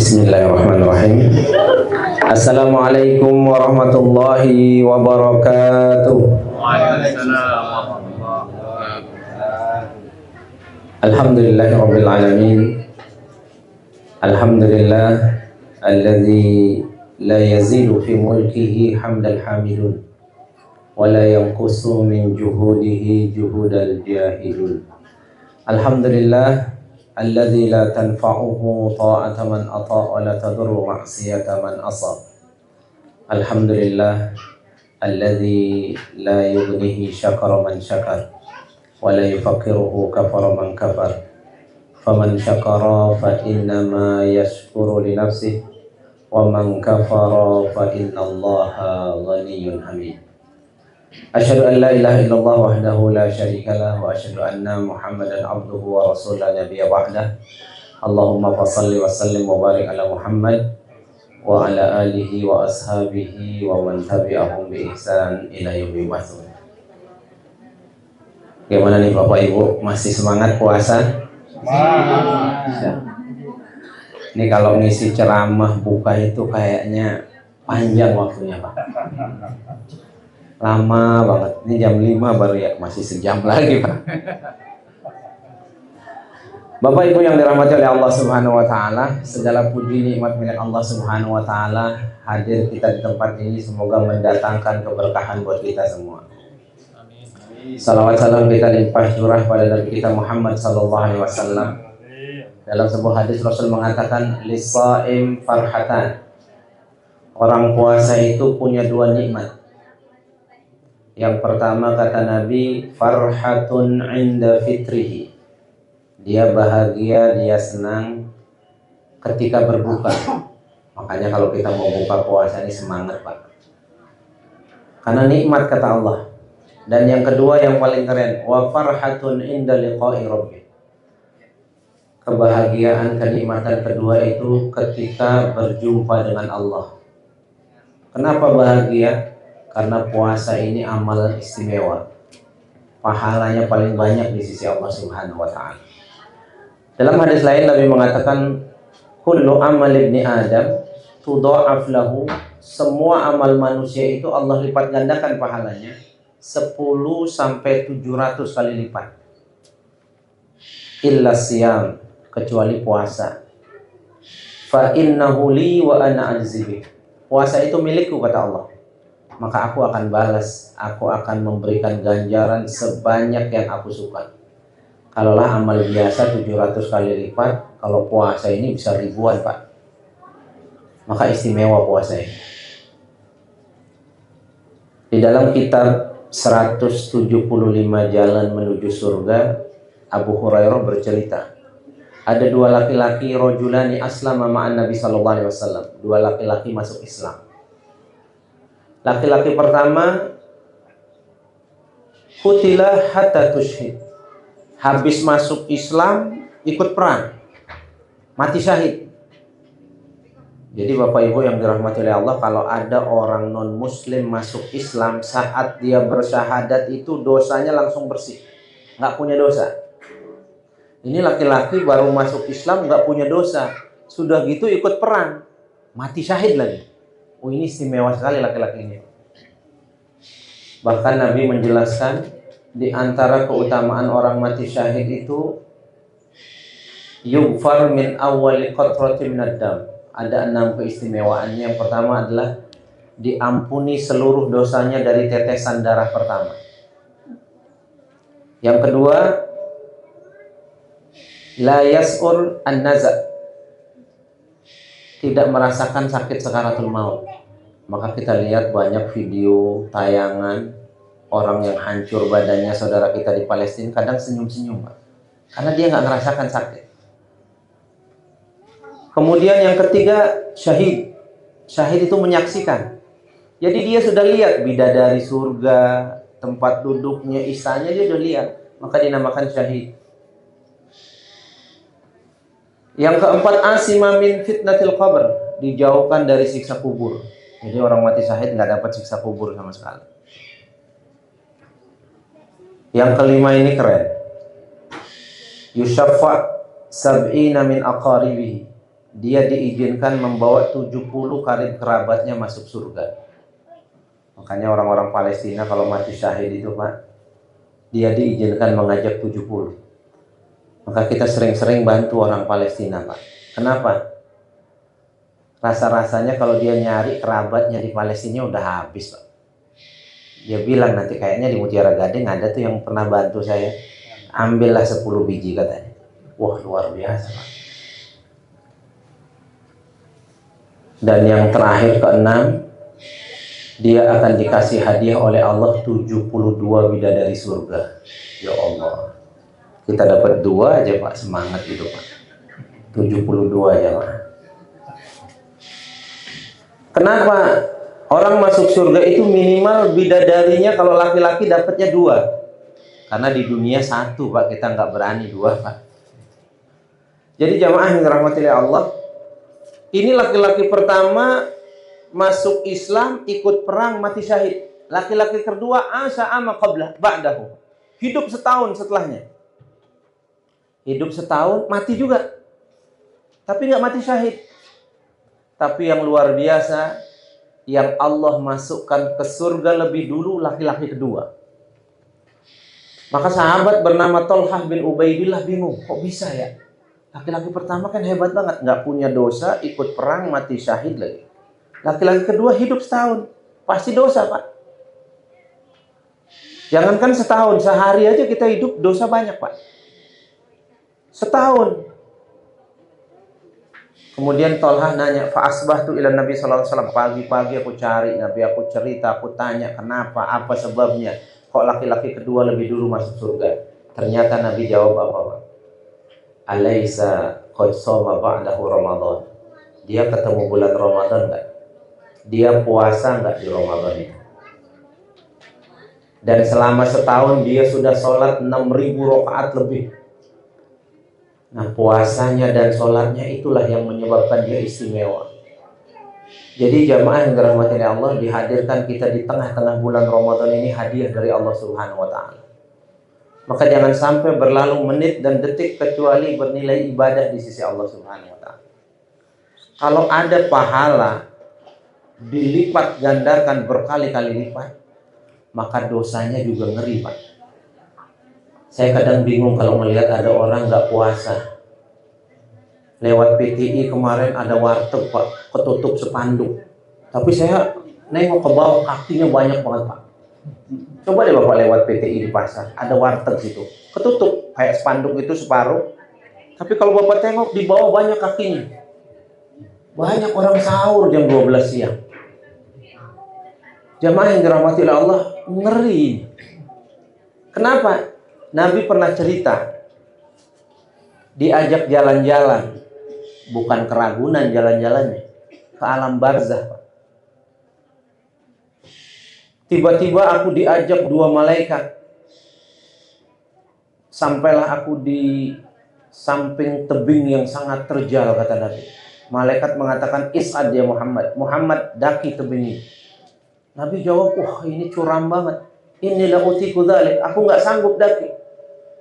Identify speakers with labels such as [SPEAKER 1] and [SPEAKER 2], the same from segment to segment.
[SPEAKER 1] Bismillahirrahmanirrahim. Assalamualaikum warahmatullahi wabarakatuh. Alhamdulillahirabbil alamin. Alhamdulillah alladzi la yazidu fi mulkihi hamdal hamidun wa la yanqusu min juhudihi juhudal jahilun. Alhamdulillah alladzi la tanfa'uhu ta'ata man ata'a wa la tadurru ma'siyata man asa. Alhamdulillah alladzi la yughnihi syakara man syakar wa la yufaqiruhu kafara man kafar. Faman syakara fa innama yashkuru li nafsihi wa man kafara fa innallaha ghaniyyun hamid. Asyhadu an la ilaha illallah wahdahu la syarika lah wa asyhadu anna Muhammadan abduhu wa rasuluhu nabiyya ba'dah. Allahumma fashalli wa sallim wa barik ala Muhammad wa ala alihi wa ashabihi wa man tabi'ahum bi ihsan ila yaumil ba'ts. Gimana nih Bapak Ibu, masih semangat puasa? Semangat. Ini kalau ngisi ceramah buka itu kayaknya panjang waktunya Pak. Lama banget, ini jam 5 baru ya, masih sejam lagi Pak. Bapak Ibu yang dirahmati oleh Allah Subhanahu wa Ta'ala, segala puji nikmat milik Allah Subhanahu wa Ta'ala. Hadir kita di tempat ini semoga mendatangkan keberkahan buat kita semua. Salawat salam kita limpah curah pada Nabi kita Muhammad sallallahu alaihi wasallam. Dalam sebuah hadis Rasul mengatakan, "Lis-shaim farhatan." Orang puasa itu punya dua nikmat. Yang pertama kata Nabi, farhatun inda fitrihi. Dia bahagia, dia senang ketika berbuka. Makanya kalau kita mau buka puasa ini semangat Pak. Karena nikmat kata Allah. Dan yang kedua yang paling keren, wa farhatun inda liqa'i rabbi. Kebahagiaan, kenikmatan kedua itu ketika berjumpa dengan Allah. Kenapa bahagia? Karena puasa ini amal istimewa. Pahalanya paling banyak di sisi Allah Subhanahu wa Ta'ala. Dalam hadis lain Nabi mengatakan, kullu amal ibni Adam tudha'af lahu. Semua amal manusia itu Allah lipat gandakan pahalanya 10 sampai 700 kali lipat. Illa siyam, kecuali puasa. Fa innahu li wa ana ajzi. Puasa itu milikku kata Allah. Maka aku akan balas, aku akan memberikan ganjaran sebanyak yang aku suka. Kalaulah amal biasa 700 kali lipat, kalau puasa ini bisa ribuan Pak. Maka istimewa puasa ini. Di dalam kitab 175 jalan menuju surga, Abu Hurairah bercerita, ada dua laki-laki rojulani aslama ma'an Nabi sallallahu alaihi wasallam. Dua laki-laki masuk Islam. Laki-laki pertama qutila hatta tushhid. Habis masuk Islam ikut perang, mati syahid. Jadi Bapak Ibu yang dirahmati oleh Allah, kalau ada orang non muslim masuk Islam, saat dia bersyahadat itu dosanya langsung bersih, nggak punya dosa. Ini laki-laki baru masuk Islam nggak punya dosa, sudah gitu ikut perang, mati syahid lagi. Oh, ini istimewa sekali laki-laki ini. Bahkan Nabi menjelaskan di antara keutamaan orang mati syahid itu yughfar min awwali qatratin minad dam. Ada 6 keistimewaannya. Yang pertama adalah diampuni seluruh dosanya dari tetesan darah pertama. Yang kedua, la yas'ur an-naza. Tidak merasakan sakit sakaratul maut. Maka kita lihat banyak video tayangan orang yang hancur badannya, saudara kita di Palestina, kadang senyum-senyum Pak. Karena dia nggak ngerasakan sakit. Kemudian yang ketiga, syahid. Syahid itu menyaksikan. Jadi dia sudah lihat bidadari surga, tempat duduknya, istana, dia sudah lihat. Maka dinamakan syahid. Yang keempat, asima min fitnatil qabr. Dijauhkan dari siksa kubur. Jadi orang mati syahid nggak dapat siksa kubur sama sekali. Yang kelima ini keren. Yushaffa sab'ina min aqaribihi. dia diizinkan membawa 70 karib kerabatnya masuk surga. Makanya orang-orang Palestina kalau mati syahid itu Pak, dia diizinkan mengajak 70. Maka kita sering-sering bantu orang Palestina Pak. Kenapa? Rasa-rasanya kalau dia nyari kerabatnya di Palestina udah habis Pak. Dia bilang nanti kayaknya di Mutiara Gading ada tuh yang pernah bantu saya. Ambillah 10 biji katanya. Wah luar biasa Pak. Dan yang terakhir keenam, dia akan dikasih hadiah oleh Allah 72 bidadari surga. Ya Allah, kita dapat 2 aja Pak, semangat itu Pak. 72 aja Pak. Kenapa? Orang masuk surga itu minimal bidadarinya kalau laki-laki dapatnya 2. Karena di dunia 1 Pak, kita nggak berani 2 Pak. Jadi jamaah yang dirahmati oleh Allah, ini laki-laki pertama masuk Islam, ikut perang, mati syahid. Laki-laki kedua asya ama qabla ba'dahu. Hidup setahun setelahnya. Hidup setahun, mati juga. Tapi nggak mati syahid. Tapi yang luar biasa, yang Allah masukkan ke surga lebih dulu laki-laki kedua. Maka sahabat bernama Thalhah bin Ubaidillah bingung, kok bisa ya? Laki-laki pertama kan hebat banget, nggak punya dosa, ikut perang, mati syahid lagi. Laki-laki kedua hidup setahun, pasti dosa Pak. Jangankan setahun, sehari aja kita hidup dosa banyak Pak. Setahun. Kemudian Thalhah nanya, fa asbahtu ila Nabi sallallahu alaihi wasallam. Pagi-pagi aku cari Nabi, aku cerita, aku tanya kenapa, apa sebabnya, kok laki-laki kedua lebih dulu masuk surga. Ternyata Nabi jawab apa Pak? Alaysa qad shoma ba'dahu Ramadan. Dia ketemu bulan Ramadan enggak? Dia puasa enggak di Ramadan itu? Dan selama setahun dia sudah sholat 6.000 rakaat lebih. Nah puasanya dan sholatnya itulah yang menyebabkan dia istimewa. Jadi jamaah yang dirahmati Allah, dihadirkan kita di tengah-tengah bulan Ramadan ini hadiah dari Allah Subhanahu wa Ta'ala. Maka jangan sampai berlalu menit dan detik kecuali bernilai ibadah di sisi Allah Subhanahu wa Ta'ala. Kalau ada pahala dilipat gandakan berkali-kali lipat, maka dosanya juga ngeri Pak. Saya kadang bingung kalau melihat ada orang nggak puasa. Lewat PTI kemarin ada warteg Pak, ketutup spanduk. Tapi saya nengok ke bawah, kakinya banyak banget Pak. Coba deh Bapak lewat PTI di pasar, ada warteg situ, ketutup kayak spanduk itu separuh. Tapi kalau Bapak tengok di bawah banyak kakinya. Banyak orang sahur jam 12 siang. Jamaah yang dirahmati oleh Allah, ngeri. Kenapa? Nabi pernah cerita, diajak jalan-jalan, bukan ke Ragunan jalan-jalannya, ke alam barzah Pak. Tiba-tiba aku diajak 2 malaikat. Sampailah aku di samping tebing yang sangat terjal, kata Nabi. Malaikat mengatakan, Is'ad ya Muhammad. Muhammad, daki tebing ini. Nabi jawab, wah ini curam banget. Inilah utiku dzalik. Aku nggak sanggup daki.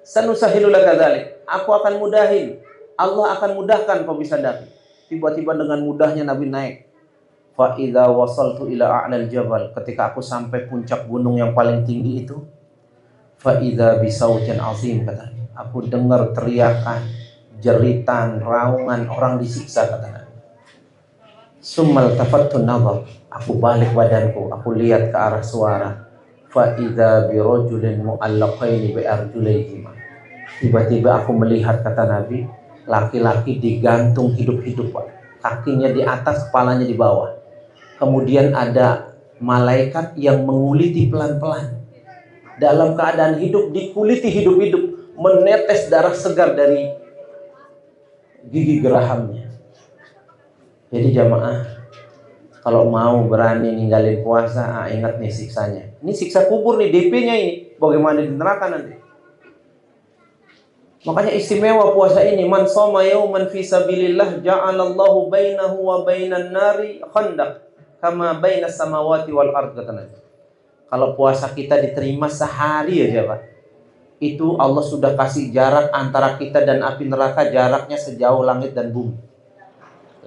[SPEAKER 1] Sanusahilu laka dzalik. Aku akan mudahin. Allah akan mudahkan kau bisa daki. Tiba-tiba dengan mudahnya Nabi naik. Fa idza wasaltu ila a'lal jabal. Ketika aku sampai puncak gunung yang paling tinggi itu, fa idza bisautin azim, kata. Aku dengar teriakan, jeritan, raungan orang disiksa, kata Nabi. Summal tafattun nazar. Aku balik badanku, aku lihat ke arah suara. Fa idza bi rajulin mu'allaqaini bi arjulayhima. Tiba-tiba aku melihat, kata Nabi, laki-laki digantung hidup-hidup Pak. Kakinya di atas, kepalanya di bawah. Kemudian ada malaikat yang menguliti pelan-pelan. Dalam keadaan hidup, dikuliti hidup-hidup. Menetes darah segar dari gigi gerahamnya. Jadi jamaah, kalau mau berani ninggalin puasa, ingat nih siksanya. Ini siksa kubur nih, DP-nya ini. Bagaimana di neraka nanti. Makanya istimewa puasa ini. Man shoma yauman fi sabilillah ja'alallahu bainahu wa bainan nari khandaq kama bainas samawati wal ard, kata Nabi. Kalau puasa kita diterima sehari aja Pak, itu Allah sudah kasih jarak antara kita dan api neraka, jaraknya sejauh langit dan bumi.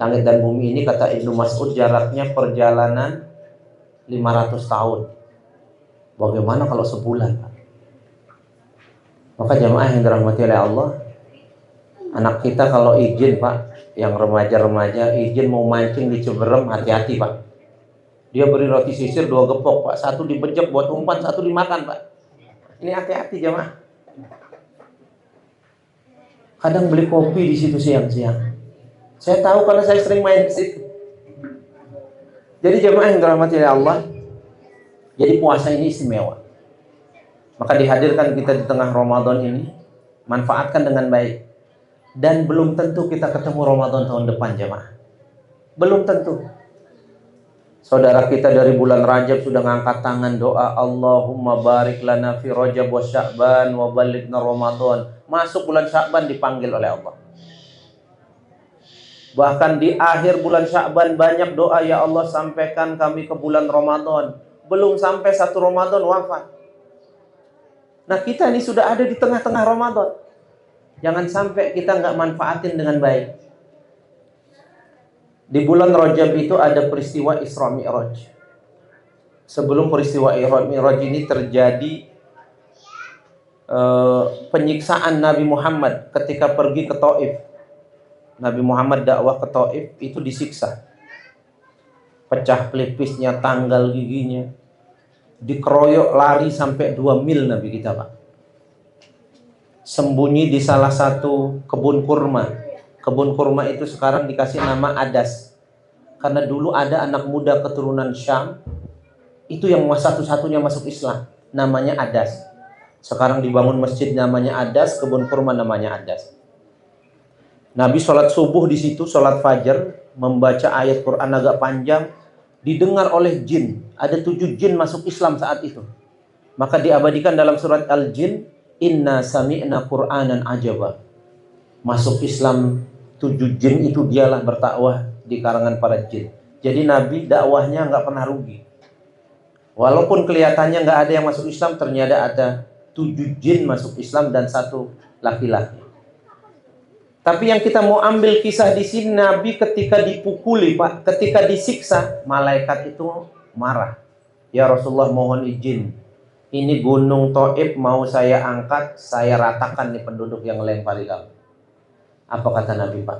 [SPEAKER 1] Langit dan bumi ini kata Ibnu Mas'ud jaraknya perjalanan 500 tahun. Bagaimana kalau sebulan, Pak? Maka jamaah yang dirahmati oleh Allah, anak kita kalau izin, Pak, yang remaja-remaja izin mau mancing di Ciberem, hati-hati, Pak. Dia beri roti sisir 2 gepok, Pak. 1 dibejek buat umpan, 1 dimakan, Pak. Ini hati-hati jamaah. Kadang beli kopi di situ siang-siang. Saya tahu karena saya sering main ke situ. Jadi jamaah yang dirahmati oleh Allah, jadi puasa ini istimewa. Maka dihadirkan kita di tengah Ramadan ini, manfaatkan dengan baik. Dan belum tentu kita ketemu Ramadan tahun depan jamaah. Belum tentu. Saudara kita dari bulan Rajab sudah ngangkat tangan doa, Allahumma barik lana fi Rajab wa Sya'ban wa balighna Ramadan. Masuk bulan Sya'ban dipanggil oleh Allah. Bahkan di akhir bulan Sya'ban banyak doa, ya Allah sampaikan kami ke bulan Ramadan. Belum sampai 1 Ramadan wafat. Nah kita ini sudah ada di tengah-tengah Ramadan. Jangan sampai kita nggak manfaatin dengan baik. Di bulan Rajab itu ada peristiwa Isra Mi'raj. Sebelum peristiwa Isra Mi'raj ini terjadi penyiksaan Nabi Muhammad ketika pergi ke Taif. Nabi Muhammad dakwah ke Taif itu disiksa. Pecah pelipisnya, tanggal giginya. Dikeroyok lari sampai 2 mil Nabi kita, Pak. Sembunyi di salah satu kebun kurma. Kebun kurma itu sekarang dikasih nama Adas. Karena dulu ada anak muda keturunan Syam, itu yang satu-satunya masuk Islam, namanya Adas. Sekarang dibangun masjid namanya Adas, kebun kurma namanya Adas. Nabi sholat subuh di situ, sholat fajar, membaca ayat Quran agak panjang, didengar oleh jin. Ada 7 jin masuk Islam saat itu. Maka diabadikan dalam surat Al-Jin, Inna sami'na Qur'anan ajaba. Masuk Islam 7 jin itu dialah bertakwah di karangan para jin. Jadi Nabi dakwahnya nggak pernah rugi. Walaupun kelihatannya nggak ada yang masuk Islam, ternyata ada 7 jin masuk Islam dan 1 laki-laki. Tapi yang kita mau ambil kisah di sini, Nabi ketika dipukuli, Pak, ketika disiksa, malaikat itu marah. Ya Rasulullah, mohon izin. Ini gunung Taif mau saya angkat, saya ratakan nih penduduk yang lempari kamu. Apa kata Nabi, Pak?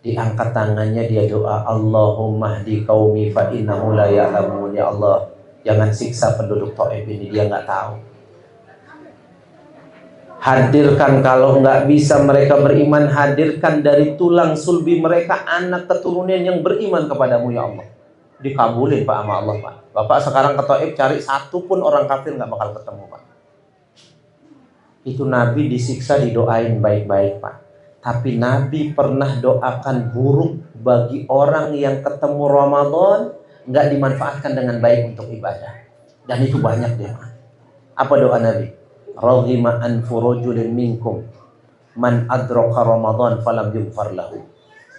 [SPEAKER 1] Diangkat tangannya, dia doa, Allahumma hdi qaumi fa innahu la ya'lamun. Ya Allah, jangan siksa penduduk Taif ini, dia nggak tahu. Hadirkan, kalau nggak bisa mereka beriman, hadirkan dari tulang sulbi mereka anak keturunan yang beriman kepadamu ya Allah. Dikabulin Pak sama Allah, Pak. Bapak sekarang ke Taif cari 1 pun orang kafir nggak bakal ketemu, Pak. Itu Nabi disiksa didoain baik-baik, Pak. Tapi Nabi pernah doakan buruk bagi orang yang ketemu Ramadan nggak dimanfaatkan dengan baik untuk ibadah. Dan itu banyak dia. Apa doa Nabi? Raghima anfu rajulin minkum man adraka Ramadan falam yughfar lahu.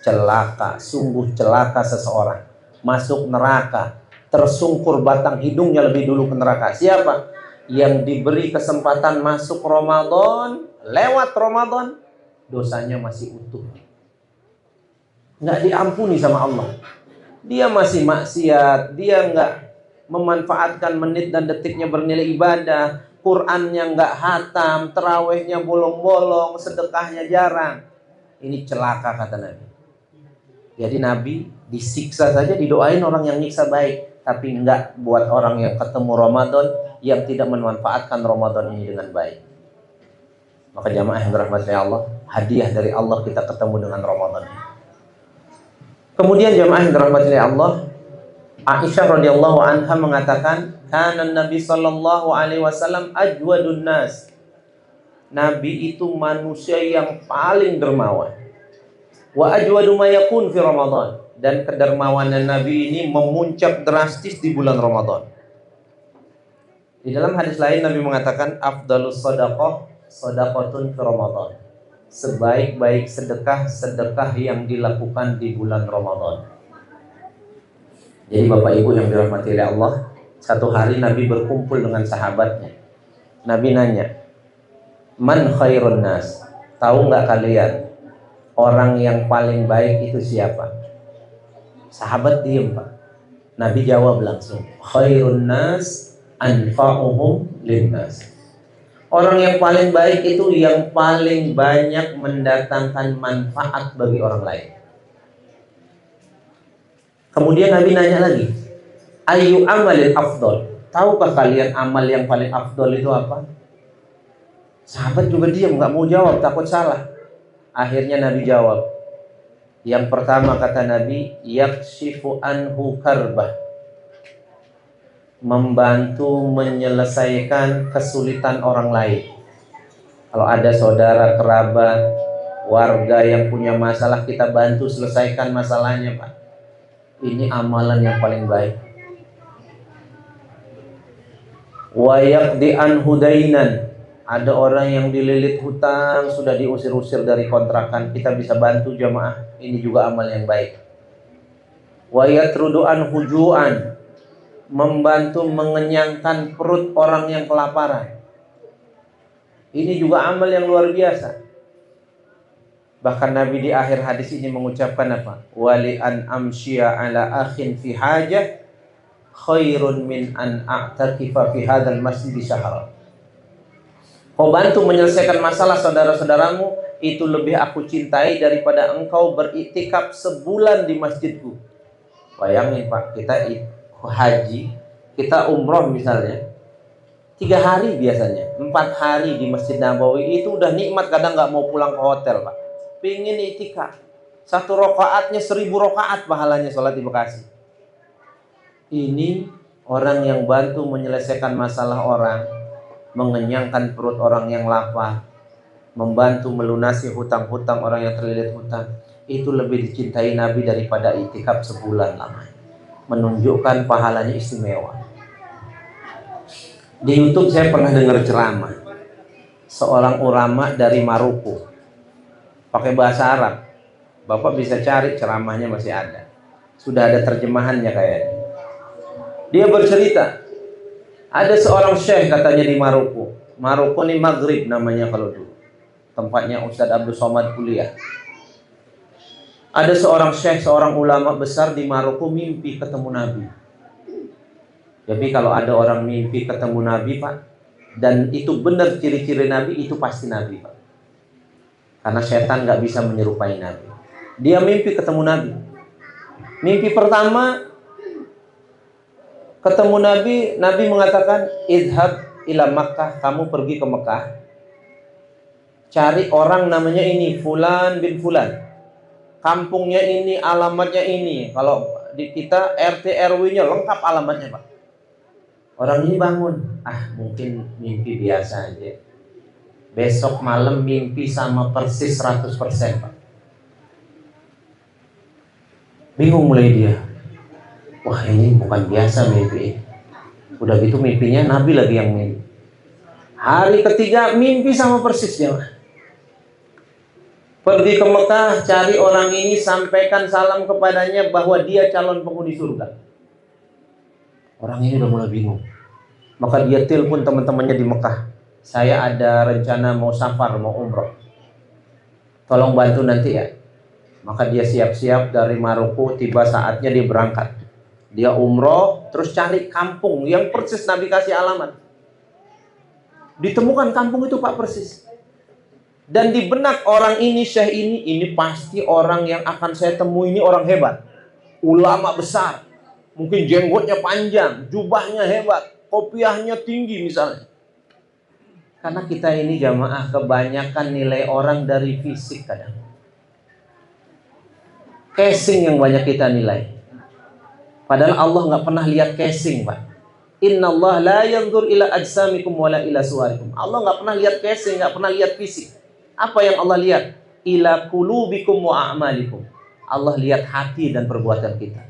[SPEAKER 1] Celaka, sungguh celaka seseorang masuk neraka, tersungkur batang hidungnya lebih dulu ke neraka. Siapa? Yang diberi kesempatan masuk Ramadan, lewat Ramadan, dosanya masih utuh, nggak diampuni sama Allah. Dia masih maksiat, dia nggak memanfaatkan menit dan detiknya bernilai ibadah, Qurannya nggak hatam, terawihnya bolong-bolong, sedekahnya jarang. Ini celaka kata Nabi. Jadi Nabi disiksa saja didoain orang yang nyiksa baik, tapi nggak buat orang yang ketemu Ramadan yang tidak memanfaatkan Ramadan ini dengan baik. Maka jamaah yang dirahmati Allah, hadiah dari Allah kita ketemu dengan Ramadan. Kemudian jamaah yang dirahmati Allah, Aisyah radhiyallahu anha mengatakan, kana Nabi sallallahu alaihi wasallam ajwadun nas. Nabi itu manusia yang paling dermawan. Wa ajwadu ma yakun fi Ramadan, dan kedermawanan Nabi ini memuncak drastis di bulan Ramadan. Di dalam hadis lain Nabi mengatakan, afdalus shadaqah shadaqatun fi Ramadan. Sebaik-baik sedekah, sedekah yang dilakukan di bulan Ramadan. Jadi Bapak Ibu yang dirahmati oleh Allah, satu hari Nabi berkumpul dengan sahabatnya. Nabi nanya, man khairun nas? Tahu nggak kalian orang yang paling baik itu siapa? Sahabat diem, Pak. Nabi jawab langsung, khairun nas anfa'uhum linnas. Orang yang paling baik itu yang paling banyak mendatangkan manfaat bagi orang lain. Kemudian Nabi nanya lagi, ayu amalin afdol. Tahukah kalian amal yang paling afdol itu apa? Sahabat juga diam, nggak mau jawab, takut salah. Akhirnya Nabi jawab. Yang pertama kata Nabi, yakshifu anhu karbah. Membantu menyelesaikan kesulitan orang lain. Kalau ada saudara, kerabat, warga yang punya masalah, kita bantu selesaikan masalahnya, Pak. Ini amalan yang paling baik. Wa yaqdi anhu dainan. Ada orang yang dililit hutang, sudah diusir-usir dari kontrakan, kita bisa bantu jamaah. Ini juga amal yang baik. Wa yatrudu anhu ju'an. Membantu mengenyangkan perut orang yang kelaparan. Ini juga amal yang luar biasa. Bahkan Nabi di akhir hadis ini mengucapkan apa? Wali an amshiya ala akhin fi hajah khairun min an a'takifa fi hadzal masjid syahra. Kau bantu menyelesaikan masalah saudara-saudaramu, itu lebih aku cintai daripada engkau beriktikaf sebulan di masjidku. Bayangin Pak, kita haji, kita umroh misalnya 3 hari biasanya, 4 hari di Masjid Nabawi itu udah nikmat, kadang nggak mau pulang ke hotel Pak. Pingin itikaf, 1 rakaatnya 1000 rakaat pahalanya sholat di Bekasi. Ini orang yang bantu menyelesaikan masalah orang, mengenyangkan perut orang yang lapar, membantu melunasi hutang-hutang orang yang terlilit hutang, itu lebih dicintai Nabi daripada itikaf sebulan lamanya. Menunjukkan pahalanya istimewa. Di YouTube saya pernah dengar ceramah seorang ulama dari Maroko, pakai bahasa Arab. Bapak bisa cari ceramahnya, masih ada. Sudah ada terjemahannya kayaknya. Dia bercerita, ada seorang syekh katanya di Maroko. Maroko ini Maghrib namanya kalau dulu. Tempatnya Ustadz Abdul Somad kuliah. Ada seorang syekh, seorang ulama besar di Maroko mimpi ketemu Nabi. Jadi kalau ada orang mimpi ketemu Nabi Pak, dan itu benar ciri-ciri Nabi, itu pasti Nabi Pak. Karena setan nggak bisa menyerupai Nabi. Dia mimpi ketemu Nabi. Mimpi pertama ketemu Nabi, Nabi mengatakan, idhab ila Makkah, kamu pergi ke Mekah, cari orang namanya ini, Fulan bin Fulan. Kampungnya ini, alamatnya ini. Kalau di kita RT RW-nya lengkap alamatnya Pak. Orang ini bangun, mungkin mimpi biasa aja. Besok malam mimpi sama persis 100% Pak. Bingung mulai dia. Wah ini bukan biasa mimpi. Udah gitu mimpinya Nabi lagi yang mimpi. Hari ketiga mimpi sama persis dia. Pergi ke Mekah, cari orang ini, sampaikan salam kepadanya bahwa dia calon penghuni surga. Orang ini udah mulai bingung. Maka dia telepon teman-temannya di Mekah. Saya ada rencana mau safar, mau umroh. Tolong bantu nanti ya. Maka dia siap-siap dari Maroko, tiba saatnya dia berangkat. Dia umroh, terus cari kampung yang persis Nabi kasih alamat. Ditemukan kampung itu Pak persis. Dan di benak orang ini, syekh ini pasti orang yang akan saya temui, ini orang hebat. Ulama besar. Mungkin jenggotnya panjang, jubahnya hebat, kopiahnya tinggi misalnya. Karena kita ini jamaah kebanyakan nilai orang dari fisik kadang. Casing yang banyak kita nilai. Padahal Allah nggak pernah lihat casing Pak. Inna Allah la yanzur ila ajsamikum wala ila suwarikum. Allah nggak pernah lihat casing, nggak pernah lihat fisik. Apa yang Allah lihat? Ila qulubikum wa a'malikum. Allah lihat hati dan perbuatan kita.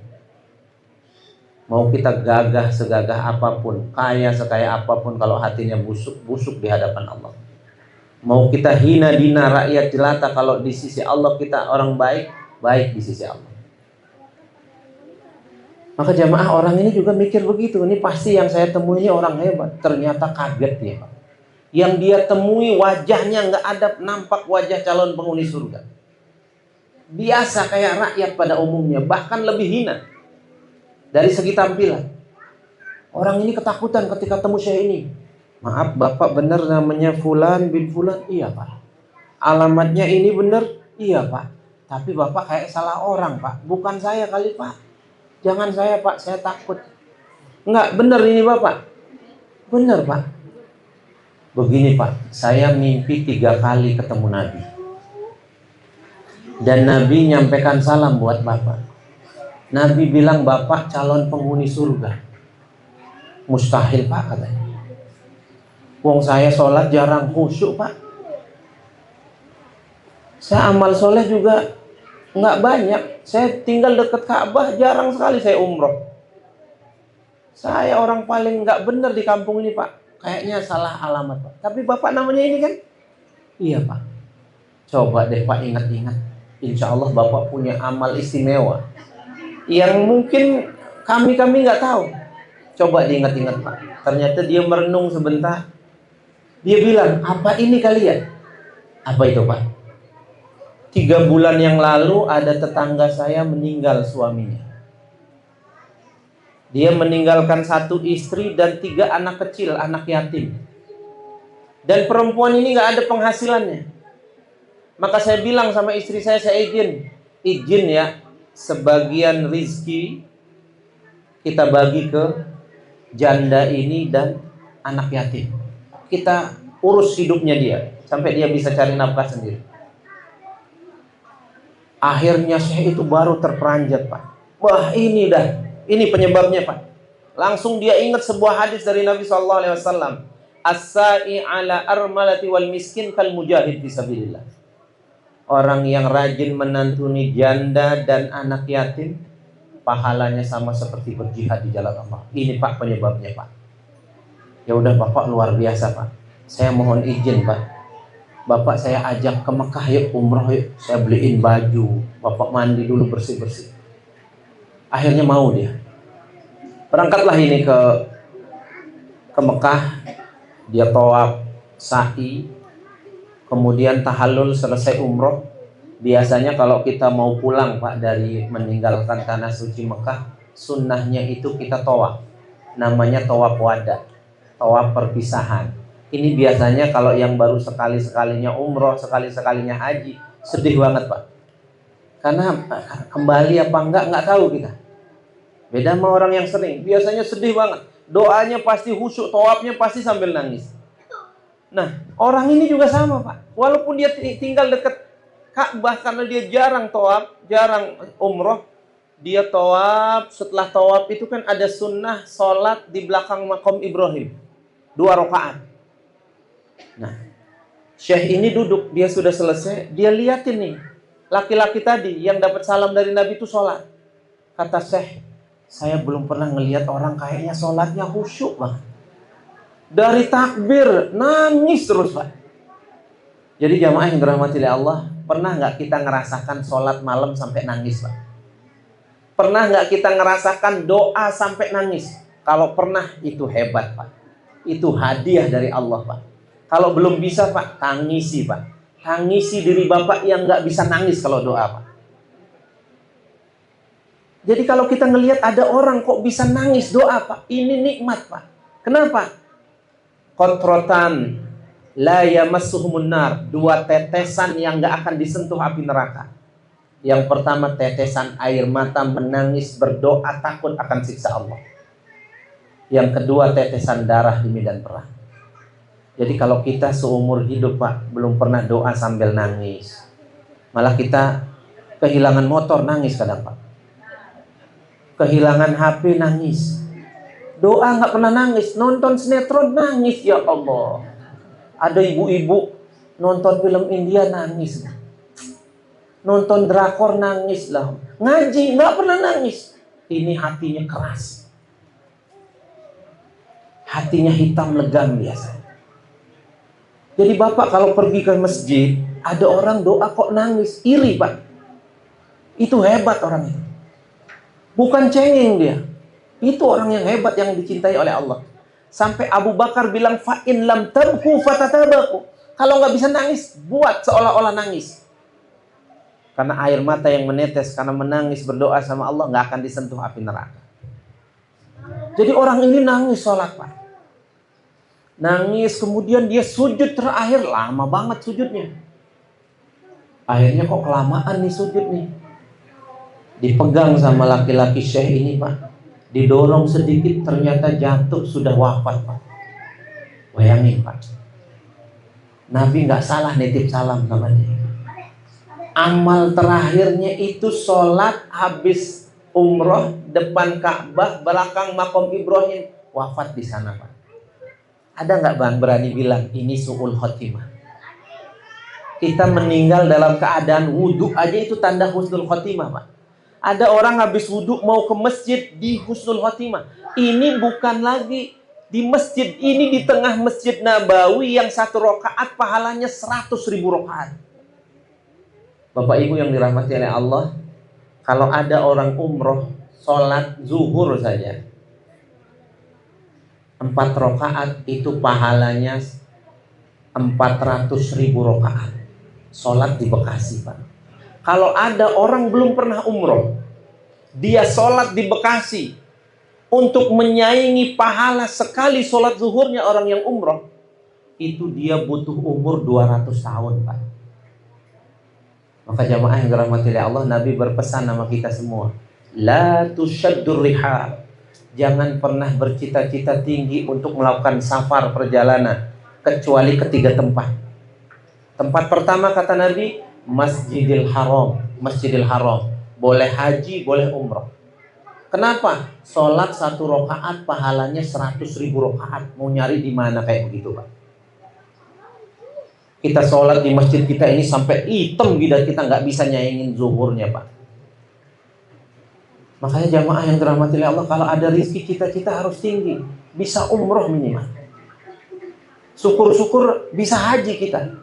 [SPEAKER 1] Mau kita gagah segagah apapun, kaya sekaya apapun, kalau hatinya busuk di hadapan Allah. Mau kita hina dina rakyat jelata, kalau di sisi Allah kita orang baik di sisi Allah. Maka jamaah orang ini juga mikir begitu. Ini pasti yang saya temui ini orang hebat. Ternyata kaget dia Pak. Yang dia temui wajahnya nggak ada nampak wajah calon penghuni surga. biasa kayak rakyat pada umumnya, bahkan lebih hina dari segi tampilan. Orang ini ketakutan ketika temu Syekh ini. Maaf Bapak, benar namanya Fulan bin Fulan? Iya Pak. Alamatnya ini benar? Iya Pak. Tapi Bapak kayak salah orang Pak. Bukan saya kali Pak. Jangan saya Pak, saya takut. Enggak, benar ini Bapak. Benar Pak. Begini Pak, saya mimpi 3 kali ketemu Nabi. Dan Nabi nyampaikan salam buat Bapak. Nabi bilang Bapak calon penghuni surga. Mustahil Pak katanya. Wong saya sholat jarang khusyuk Pak. Saya amal soleh juga nggak banyak. Saya tinggal dekat Ka'bah, jarang sekali saya umroh. Saya orang paling nggak benar di kampung ini Pak. Kayaknya salah alamat Pak. Tapi Bapak namanya ini kan? Iya Pak. Coba deh Pak ingat-ingat. Insya Allah Bapak punya amal istimewa yang mungkin kami nggak tahu. Coba diingat-ingat Pak. Ternyata dia merenung sebentar. Dia bilang, apa ini kalian? Apa itu Pak? 3 bulan yang lalu ada tetangga saya meninggal suaminya. Dia meninggalkan 1 istri dan 3 anak kecil, anak yatim. Dan perempuan ini gak ada penghasilannya. Maka saya bilang sama istri saya izin ya, sebagian rizki kita bagi ke janda ini dan anak yatim. Kita urus hidupnya dia sampai dia bisa cari nafkah sendiri. Akhirnya saya itu baru terperanjat Pak. Wah ini penyebabnya Pak. Langsung dia ingat sebuah hadis dari Nabi SAW. As-sa'i ala armalati wal miskin kal mujahid fisabilillah. Orang yang rajin menantuni janda dan anak yatim, pahalanya sama seperti berjihad di jalan Allah. Ini Pak penyebabnya Pak. Ya udah Bapak luar biasa Pak. Saya mohon izin Pak. Bapak saya ajak ke Mekah yuk, umroh yuk. Saya beliin baju. Bapak mandi dulu bersih-bersih. Akhirnya mau dia. Berangkatlah ini ke Mekah. Dia tawaf, sa'i, kemudian tahallul, selesai umroh. Biasanya kalau kita mau pulang Pak dari meninggalkan tanah suci Mekah, sunnahnya itu kita tawaf. Namanya tawaf wada, tawaf perpisahan. Ini biasanya kalau yang baru sekali-sekalinya umroh, sekali-sekalinya haji, sedih banget Pak. Karena kembali apa enggak tahu kita. Beda sama orang yang sering, biasanya sedih banget. Doanya pasti khusyuk, tawafnya pasti sambil nangis. Nah, orang ini juga sama Pak. Walaupun dia tinggal dekat Ka'bah, karena dia jarang tawaf, jarang umroh, dia tawaf. Setelah tawaf itu kan ada sunnah sholat di belakang makam Ibrahim, 2 rakaat. Nah, Syekh ini duduk, dia sudah selesai, dia liatin nih laki-laki tadi yang dapat salam dari Nabi itu sholat. Kata Syekh, saya belum pernah ngelihat orang kayaknya sholatnya khusyuk banget. Dari takbir nangis terus Pak. Jadi jamaah yang dirahmati oleh Allah, pernah nggak kita ngerasakan sholat malam sampai nangis Pak? Pernah nggak kita ngerasakan doa sampai nangis? Kalau pernah, itu hebat Pak. Itu hadiah dari Allah Pak. Kalau belum bisa Pak, tangisi Pak. Tangisi diri Bapak yang nggak bisa nangis kalau doa Pak. Jadi kalau kita ngelihat ada orang kok bisa nangis doa Pak, ini nikmat Pak. Kenapa? Kontrotan la yamassuhumun nar, 2 tetesan yang nggak akan disentuh api neraka. Yang pertama tetesan air mata menangis berdoa takut akan siksa Allah. Yang kedua tetesan darah di medan perang. Jadi kalau kita seumur hidup Pak belum pernah doa sambil nangis, malah kita kehilangan motor nangis kadang Pak, kehilangan HP nangis, doa nggak pernah nangis, nonton sinetron nangis, ya Allah. Ada ibu-ibu nonton film India nangis, nonton drakor nangis lah, ngaji nggak pernah nangis. Ini hatinya keras, hatinya hitam legam biasa. Jadi Bapak kalau pergi ke masjid, ada orang doa kok nangis, iri Pak. Itu hebat orang itu. Bukan cengeng dia. Itu orang yang hebat, yang dicintai oleh Allah. Sampai Abu Bakar bilang, fa'in lam tabku fatatabaku. Kalau nggak bisa nangis, buat seolah-olah nangis. karena air mata yang menetes, karena menangis berdoa sama Allah, nggak akan disentuh api neraka. Jadi orang ini nangis sholat, Pak. Nangis, kemudian dia sujud terakhir, lama banget sujudnya. Akhirnya kok kelamaan nih sujud nih. Dipegang sama laki-laki syekh ini, Pak. Didorong sedikit, ternyata jatuh, sudah wafat, Pak. Bayangin, Pak. Nabi nggak salah nitip salam sama dia. Amal terakhirnya itu sholat habis umroh depan Ka'bah, belakang makom Ibrahim, wafat di sana, Pak. Ada nggak bang berani bilang ini su'ul khotimah? Kita meninggal dalam keadaan wudhu aja itu tanda husnul khotimah, Pak. Ada orang habis wudhu mau ke masjid di husnul khotimah. Ini bukan lagi di masjid, ini di tengah Masjid Nabawi yang 1 rakaat pahalanya 100.000 rakaat. Bapak Ibu yang dirahmati oleh Allah, kalau ada orang umroh sholat zuhur saja 4 rakaat itu pahalanya 400.000 rakaat. Sholat di Bekasi, Pak. Kalau ada orang belum pernah umroh, dia sholat di Bekasi untuk menyaingi pahala sekali sholat zuhurnya orang yang umroh, itu dia butuh umur 200 tahun, Pak. Maka jamaah yang dirahmati oleh Allah, Nabi berpesan sama kita semua, la tusyaddur rihal. Jangan pernah bercita-cita tinggi untuk melakukan safar perjalanan kecuali ke 3 tempat. Tempat pertama kata Nabi, Masjidil Haram. Masjidil Haram. Boleh haji, boleh umrah. Kenapa? Sholat 1 rakaat pahalanya 100.000 rakaat. Mau nyari di mana kayak begitu, Pak? Kita sholat di masjid kita ini sampai hitam bidat kita, nggak bisa nyaingin zuhurnya, Pak. Makanya jamaah yang dirahmati oleh Allah, kalau ada rizki kita harus tinggi, bisa umroh minimal. Syukur-syukur bisa haji kita.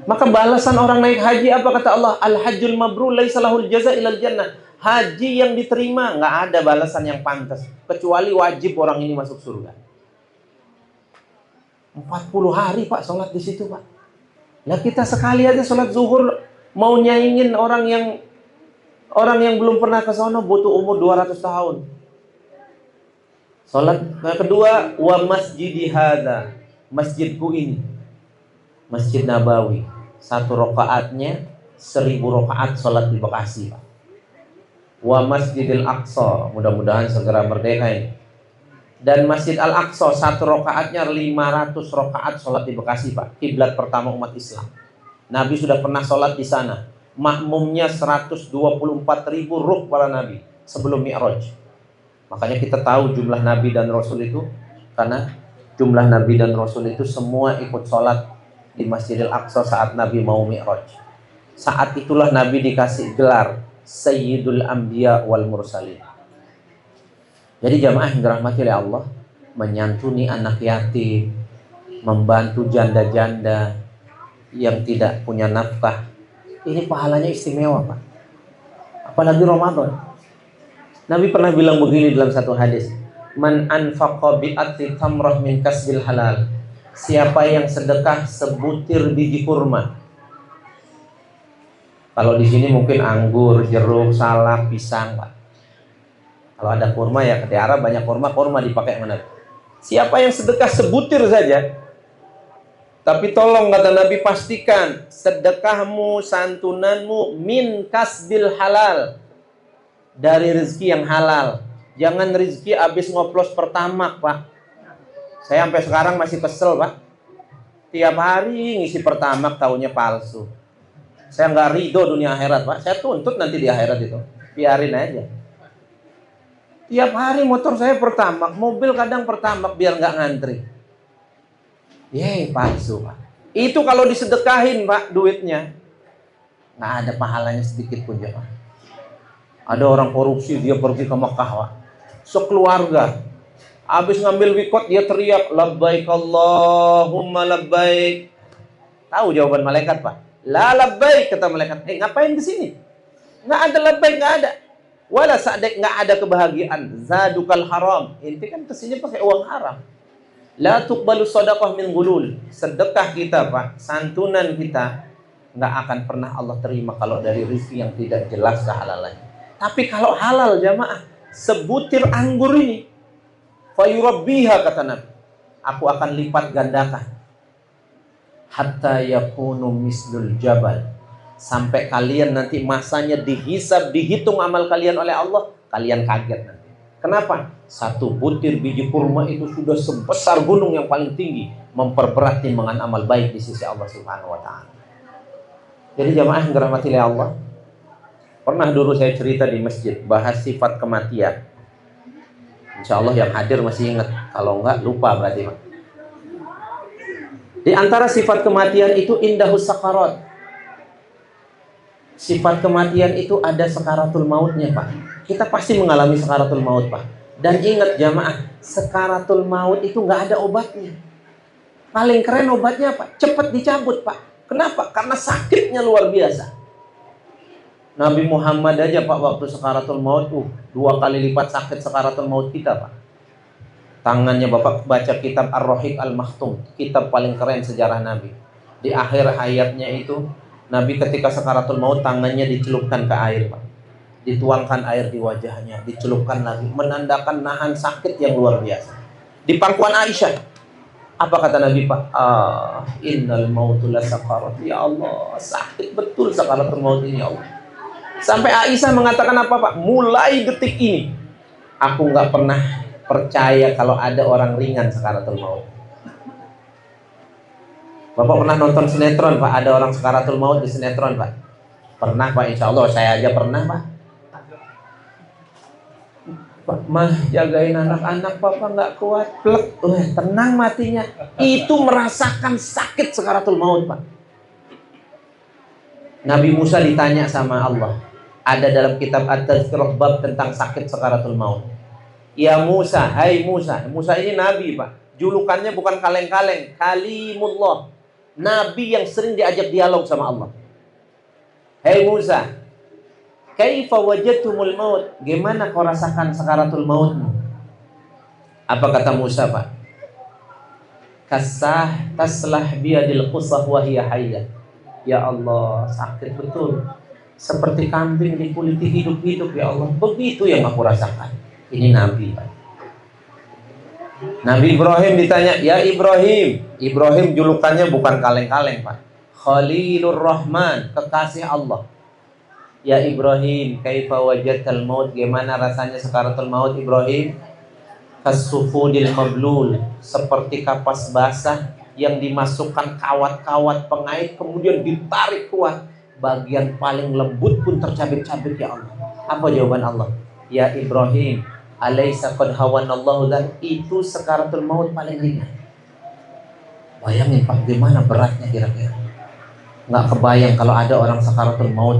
[SPEAKER 1] Maka balasan orang naik haji apa kata Allah? Al-hajjul mabrur laisa lahul jaza ilal jannah. Haji yang diterima nggak ada balasan yang pantas kecuali wajib orang ini masuk surga. 40 hari, Pak, sholat di situ, Pak. Nah kita sekali aja sholat zuhur mau nyaingin orang yang belum pernah ke sana butuh umur 200 tahun. Sholat yang kedua, wa masjidi hadza, masjidku ini, Masjid Nabawi, 1 rakaatnya 1000 rakaat sholat di Bekasi, Pak. Wa Masjidil Aqsa, mudah-mudahan segera merdeka ini. Dan Masjid Al-Aqsa 1 rakaatnya 500 rakaat sholat di Bekasi, Pak. Kiblat pertama umat Islam. Nabi sudah pernah sholat di sana. Makmumnya 124.000 ruh para Nabi sebelum Mi'raj. Makanya kita tahu jumlah Nabi dan Rasul itu, karena jumlah Nabi dan Rasul itu semua ikut sholat di Masjidil Aqsa saat Nabi mau Mi'raj. Saat itulah Nabi dikasih gelar Sayyidul Anbiya wal Mursalin. Jadi jamaah yang dirahmati oleh Allah, menyantuni anak yatim, membantu janda-janda yang tidak punya nafkah, ini pahalanya istimewa, Pak. Apalagi Ramadan. Nabi pernah bilang begini dalam satu hadis, man anfaqa bi'ati tamrah min kasbil halal. Siapa yang sedekah sebutir biji kurma. Kalau di sini mungkin anggur, jeruk, salak, pisang, Pak. Kalau ada kurma ya di Arab banyak kurma dipakai mana? Siapa yang sedekah sebutir saja. Tapi tolong kata Nabi, pastikan sedekahmu, santunanmu min kasbil halal, dari rezeki yang halal. Jangan rezeki habis ngoplos pertamax, Pak. Saya sampai sekarang masih kesel, Pak. Tiap hari ngisi pertamax taunya palsu. Saya nggak ridho dunia akhirat, Pak. Saya tuntut nanti di akhirat itu. Biarin aja. Tiap hari motor saya pertamax, mobil kadang pertamax biar nggak ngantri. Palsu, Pak. Itu kalau disedekahin, Pak, duitnya nggak ada pahalanya sedikit pun, Pak. Ada orang korupsi, dia pergi ke Mekah, Pak. Sekeluarga, habis ngambil wikot dia teriak, labbaik Allahumma labbaik. Tahu jawaban malaikat, Pak? La labbaik, kata malaikat. Ngapain ke sini? Nggak ada labbaik, nggak ada. Wala sa'dak, nggak ada kebahagiaan. Zadukal haram. Inti kan kesini pakai uang haram. La tuqbalu sadaqah min gulul. Sedekah kita, Pak, santunan kita nggak akan pernah Allah terima kalau dari rezeki yang tidak jelas kehalalannya. Tapi kalau halal jamaah, sebutir anggur ini, fayurabbiha kata Nabi, aku akan lipat gandakan hatta yakunu mislul jabal, sampai kalian nanti masanya dihisab, dihitung amal kalian oleh Allah, kalian kaget nanti. Kenapa? Satu butir biji kurma itu sudah sebesar gunung yang paling tinggi, memperberat timbangan amal baik di sisi Allah Subhanahu wa taala. Jadi jamaah yang dirahmati oleh Allah, pernah dulu saya cerita di masjid bahas sifat kematian. Insya Allah yang hadir masih ingat, kalau enggak lupa berarti Pak. Di antara sifat kematian itu indahus sakarat. Sifat kematian itu ada sakaratul mautnya Pak. Kita pasti mengalami sakaratul maut Pak. Dan ingat jamaah, sakaratul maut itu nggak ada obatnya. Paling keren obatnya Pak, cepat dicabut Pak. Kenapa? Karena sakitnya luar biasa. Nabi Muhammad aja Pak waktu sakaratul maut 2 kali lipat sakit sakaratul maut kita Pak. Tangannya Bapak baca kitab Ar-Rahiq Al-Makhtum, kitab paling keren sejarah Nabi. Di akhir hayatnya itu Nabi ketika sakaratul maut tangannya dicelupkan ke air Pak. Dituangkan air di wajahnya, dicelupkan lagi, menandakan nahan sakit yang luar biasa. Di pangkuan Aisyah, apa kata Nabi Pak? Innal mautu lasakarat. Ya Allah, sakit betul sakaratul maut ini ya Allah. Sampai Aisyah mengatakan apa Pak? Mulai detik ini aku nggak pernah percaya kalau ada orang ringan sakaratul maut. Bapak pernah nonton sinetron Pak? Ada orang sakaratul maut di sinetron Pak? Pernah Pak, insya Allah saya aja pernah Pak. Pak, mah jagain anak-anak Papa nggak kuat, plek, tenang matinya. Itu merasakan sakit sakaratul maut Pak. Nabi Musa ditanya sama Allah, ada dalam kitab At-Tazkirah bab tentang sakit sakaratul maut. Ya Musa, hai Musa. Musa ini Nabi Pak, julukannya bukan kaleng-kaleng, Kalimullah, Nabi yang sering diajak dialog sama Allah. Hai Musa, kaifa wajadtumul maut? Gimana kau rasakan sakaratul mautmu? Apa kata Musa Pak? Kasah taslah biadil qusah wa hiya hayyah. Ya Allah, sakit betul. Seperti kambing dikuliti hidup-hidup ya Allah. Begitu yang aku rasakan. Ini Nabi Pak. Nabi Ibrahim ditanya, ya Ibrahim. Ibrahim julukannya bukan kaleng-kaleng Pak, Khalilur Rahman, kekasih Allah. Ya Ibrahim, kaifa wajadtal maut? Gimana rasanya sakaratul maut Ibrahim? Kasufudil mablul, seperti kapas basah yang dimasukkan kawat-kawat pengait kemudian ditarik kuat, bagian paling lembut pun tercabik-cabik ya Allah. Apa jawaban Allah? Ya Ibrahim, alaysa qad hawanallahu dzak, itu sakaratul maut paling ringan. Bayangin Pak, gimana beratnya kira-kira. Nggak kebayang kalau ada orang sakaratul maut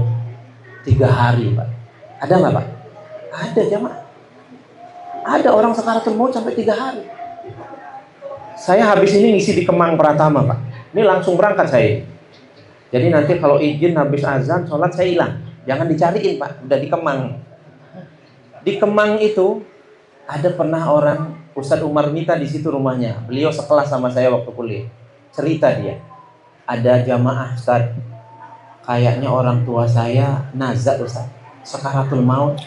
[SPEAKER 1] 3 hari Pak. Ada nggak Pak? Ada jamaah. Ada orang sakaratul maut sampai 3 hari. Saya habis ini ngisi di Kemang Pratama Pak. Ini langsung berangkat saya. Jadi nanti kalau izin habis azan sholat saya hilang. Jangan dicariin Pak, udah di Kemang. Di Kemang itu ada pernah orang, Ustadz Umar Mita di situ rumahnya. Beliau sekelas sama saya waktu kuliah. Cerita dia, ada jamaah Ustadz, kayaknya orang tua saya nazak Ustadz, sakaratul maut.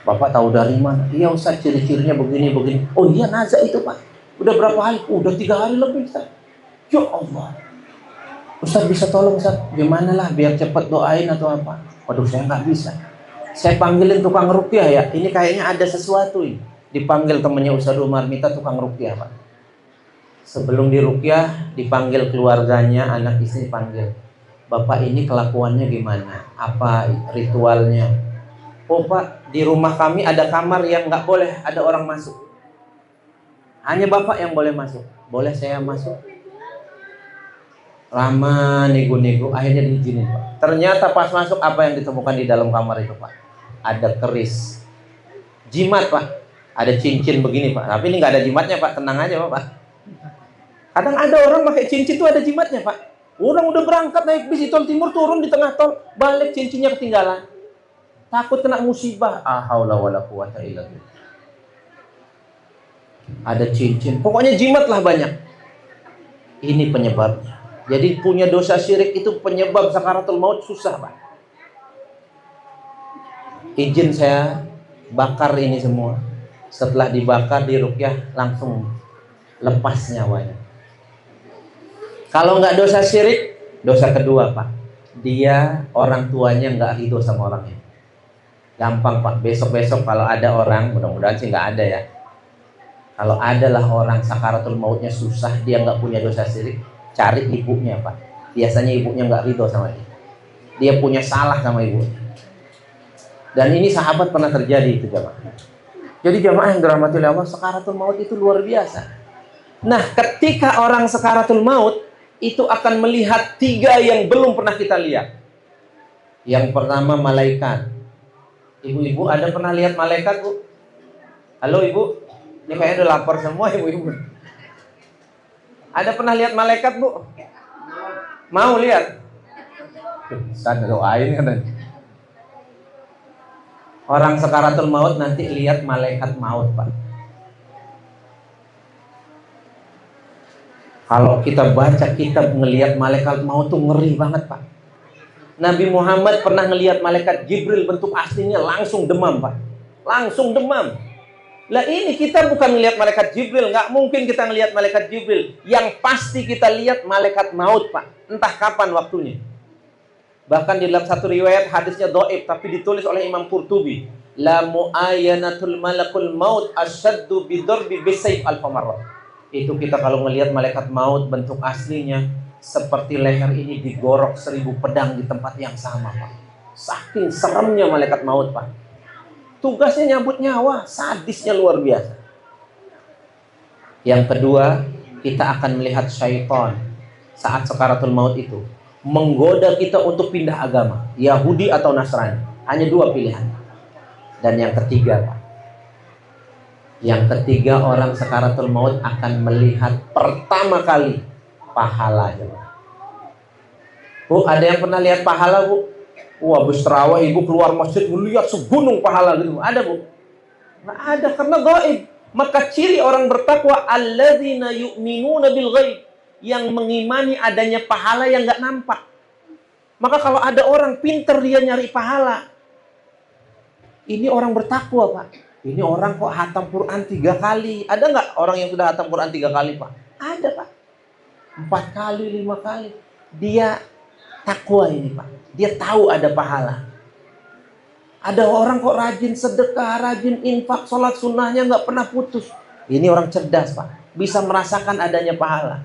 [SPEAKER 1] Bapak tahu dari mana? Iya Ustadz, ciri-cirinya begini-begini. Oh iya nazak itu Pak. Udah berapa hari? Udah 3 hari lebih Ustadz. Ya Allah, Ustadz bisa tolong Ustadz? Gimana lah biar cepat doain atau apa? Waduh saya nggak bisa. Saya panggilin tukang ruqyah ya. Ini kayaknya ada sesuatu ini. Dipanggil temannya Ustadz Umar Mita tukang ruqyah Pak. Sebelum diruqyah dipanggil keluarganya, anak istri panggil. Bapak ini kelakuannya gimana? Apa ritualnya? Oh Pak, di rumah kami ada kamar yang nggak boleh ada orang masuk. Hanya Bapak yang boleh masuk. Boleh saya masuk? Lama nego-nego, akhirnya diizinin Pak. Ternyata pas masuk apa yang ditemukan di dalam kamar itu Pak? Ada keris, jimat Pak. Ada cincin begini Pak. Tapi ini nggak ada jimatnya Pak, tenang aja Pak. Kadang ada orang pakai cincin tuh ada jimatnya Pak. Orang udah berangkat naik bis di tol timur, turun di tengah tol, balik cincinnya ketinggalan. Takut kena musibah. Haula wala quwata illa billah. Ada cincin, pokoknya jimat lah banyak. Ini penyebabnya. Jadi punya dosa syirik itu penyebab sakaratul maut susah, Pak. Izin saya bakar ini semua. Setelah dibakar, diruqyah, langsung lepas nyawanya. Kalau nggak dosa syirik, dosa kedua, Pak, dia orang tuanya nggak ridho sama orangnya. Gampang, Pak. Besok-besok kalau ada orang, mudah-mudahan sih nggak ada ya, kalau adalah orang sakaratul mautnya susah, dia nggak punya dosa syirik, cari ibunya, Pak. Biasanya ibunya nggak ridho sama dia. Dia punya salah sama ibunya. Dan ini sahabat pernah terjadi itu, jamaah. Jadi jamaah yang dirahmati oleh Allah, sakaratul maut itu luar biasa. Nah, ketika orang sakaratul maut itu akan melihat 3 yang belum pernah kita lihat. Yang pertama, malaikat. Ibu-ibu ada pernah lihat malaikat, Bu? Halo, Ibu? Ini kayaknya udah lapar semua ibu-ibu. Ada pernah lihat malaikat, Bu? Mau lihat? Ustaz doain kan. Orang sakaratul maut nanti lihat malaikat maut, Pak. Kalau kita baca kitab ngelihat malaikat maut tuh ngeri banget, Pak. Nabi Muhammad pernah ngelihat malaikat Jibril, bentuk aslinya langsung demam, Pak. Langsung demam. Lah ini kita bukan ngelihat malaikat Jibril, nggak mungkin kita ngelihat malaikat Jibril. Yang pasti kita lihat malaikat maut, Pak. Entah kapan waktunya. Bahkan di dalam satu riwayat hadisnya dhaif, tapi ditulis oleh Imam Qurtubi, la mu'ayanatul malakul maut asyaddu bidarbi bisayf alfamarrah. Itu kita kalau ngelihat malaikat maut bentuk aslinya seperti leher ini digorok 1000 pedang di tempat yang sama, Pak. Saking seremnya malaikat maut, Pak. Tugasnya nyambut nyawa, sadisnya luar biasa. Yang kedua, kita akan melihat syaitan saat sakaratul maut itu menggoda kita untuk pindah agama, Yahudi atau Nasrani. Hanya 2 pilihan. Dan yang ketiga, Pak, yang ketiga, orang sakaratul maut akan melihat pertama kali pahalanya. Bu, ada yang pernah lihat pahala, Bu? Wah, habis terawih ibu keluar masjid melihat segunung pahala gitu. Ada, Bu? Nggak ada, karena gaib. Maka ciri orang bertakwa alladzina yu'minuna bil ghaib, yang mengimani adanya pahala yang nggak nampak. Maka kalau ada orang pinter dia nyari pahala, ini orang bertakwa, Pak. Ini orang kok hatam Quran 3 kali. Ada nggak orang yang sudah hatam Quran 3 kali, Pak? Ada, Pak. 4 kali, 5 kali. Dia takwa ini, Pak. Dia tahu ada pahala. Ada orang kok rajin sedekah, rajin infak, sholat sunnahnya nggak pernah putus. Ini orang cerdas, Pak. Bisa merasakan adanya pahala.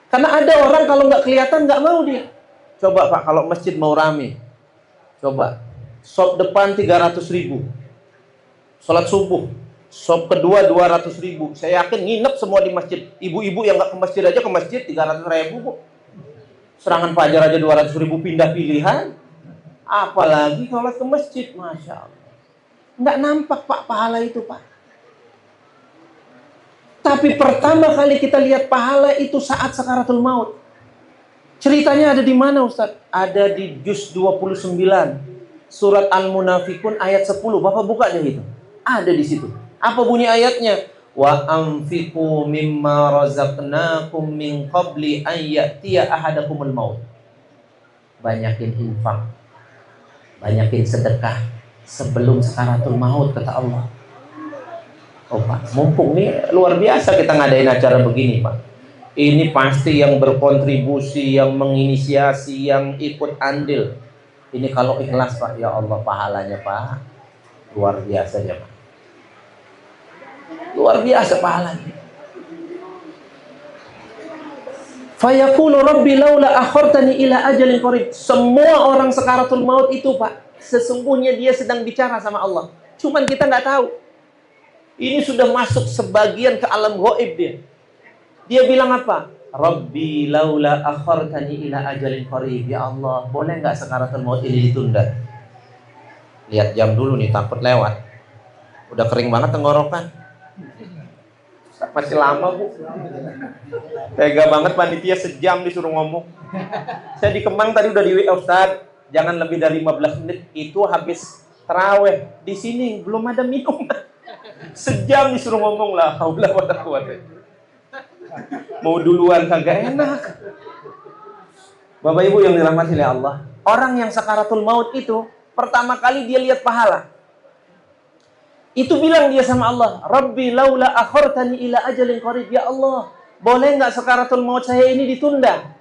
[SPEAKER 1] Karena ada orang kalau nggak kelihatan nggak mau dia. Coba, Pak, kalau masjid mau rame, coba shop depan 300.000, sholat subuh, shop kedua 200.000. Saya yakin nginep semua di masjid. Ibu-ibu yang nggak ke masjid aja ke masjid 300.000, Bu. Serangan fajar aja 200.000, pindah pilihan. Apalagi kalau ke masjid, Masya Allah. Nggak nampak, Pak, pahala itu, Pak. Tapi pertama kali kita lihat pahala itu saat sakaratul maut. Ceritanya ada di mana, Ustaz? Ada di juz 29, surat Al-Munafikun ayat 10. Bapak buka deh itu. Ada di situ. Apa bunyi ayatnya? Wa anfiqu mimma razaqnakum min qabli an ya'tiya ahadakumul maut. Banyakin infak, banyakin sedekah sebelum sakaratul maut, kata Allah. Oh, Pak, mumpung nih luar biasa kita ngadain acara begini, Pak. Ini pasti yang berkontribusi, yang menginisiasi, yang ikut andil. Ini kalau ikhlas, Pak, ya Allah, pahalanya, Pak, luar biasa ya, Pak. Luar biasa pahalanya. Fayaqulu rabbi laula akhartani ila ajalin qarib. Semua orang sakaratul maut itu, Pak, sesungguhnya dia sedang bicara sama Allah. Cuman kita nggak tahu. Ini sudah masuk sebagian ke alam gaib dia. Dia bilang apa? Rabbi laula akhartani ila ajalin qarib. Ya Allah, boleh nggak sakaratul maut ini ditunda? Lihat jam dulu nih, takut lewat. Udah kering banget tenggorokan. Masih lama, Bu. Tega banget panitia, sejam disuruh ngomong. Saya di Kemang tadi udah di WA, Ustaz, jangan lebih dari 15 menit. Itu habis tarawih. Di sini belum ada minum. Sejam disuruh ngomong, lah haula wala quwata. Mau duluan kagak enak. Bapak Ibu yang dirahmati oleh Allah, orang yang sakaratul maut itu pertama kali dia lihat pahala. Itu bilang dia sama Allah, Rabbi laula akhortani ila ajalin qarib. Ya Allah, boleh nggak sakaratul maut saya ini ditunda?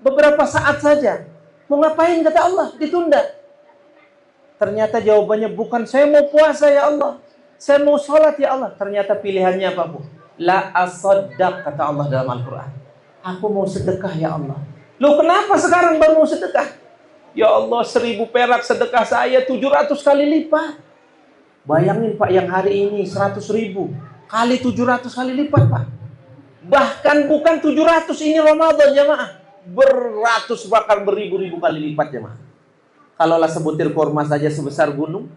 [SPEAKER 1] Beberapa saat saja. Mau ngapain kata Allah? Ditunda. Ternyata jawabannya bukan saya mau puasa ya Allah, saya mau sholat ya Allah. Ternyata pilihannya apa Bu? La asaddaq kata Allah dalam Al-Quran. Aku mau sedekah ya Allah. Loh kenapa sekarang baru mau sedekah? Ya Allah 1000 perak sedekah saya 700 kali lipat. Bayangin Pak, yang hari ini 100.000 kali 700 kali lipat Pak. Bahkan bukan 700 ini Ramadan jamaah, beratus bahkan beribu-ribu kali lipat jamaah. Kalaulah sebutir kurma saja sebesar gunung,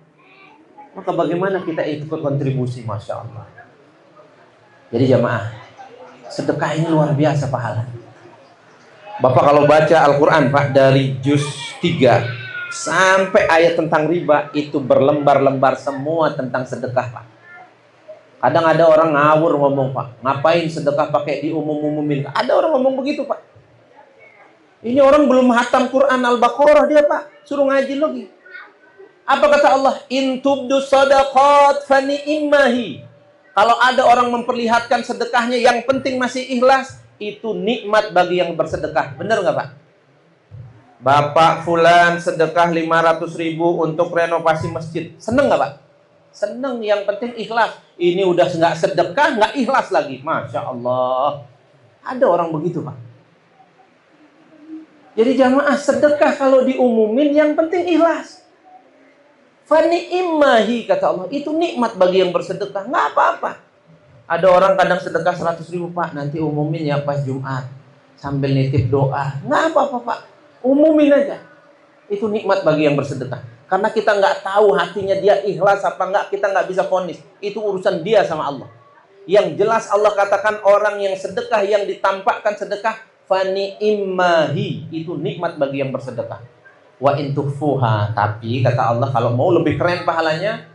[SPEAKER 1] maka bagaimana kita ikut kontribusi, Masya Allah. Jadi jamaah, sedekah ini luar biasa pahala. Bapak kalau baca Al-Quran Pak, dari juz 3 sampai ayat tentang riba itu berlembar-lembar semua tentang sedekah Pak. Kadang ada orang ngawur ngomong Pak, ngapain sedekah pakai diumum-umumin? Ada orang ngomong begitu Pak. Ini orang belum hatam Quran Al-Baqarah dia Pak, suruh ngaji lagi. Apa kata Allah? In tubdu sadaqat fani'immahi. Kalau ada orang memperlihatkan sedekahnya, yang penting masih ikhlas, itu nikmat bagi yang bersedekah. Benar nggak Pak? Bapak Fulan sedekah 500.000 untuk renovasi masjid. Seneng nggak Pak? Seneng, yang penting ikhlas. Ini udah nggak sedekah, nggak ikhlas lagi. Masya Allah. Ada orang begitu Pak. Jadi jamaah, sedekah kalau diumumin yang penting ikhlas. Fani'immahi kata Allah. Itu nikmat bagi yang bersedekah. Nggak apa-apa. Ada orang kadang sedekah 100.000 Pak, nanti umumin ya pas Jumat. Sambil nitip doa. Nggak apa-apa Pak. Umumin aja. Itu nikmat bagi yang bersedekah. Karena kita nggak tahu hatinya dia ikhlas apa nggak, kita nggak bisa vonis. Itu urusan dia sama Allah. Yang jelas Allah katakan orang yang sedekah, yang ditampakkan sedekah, fani'immahi, itu nikmat bagi yang bersedekah. Wa intukhfuha, tapi kata Allah kalau mau lebih keren pahalanya,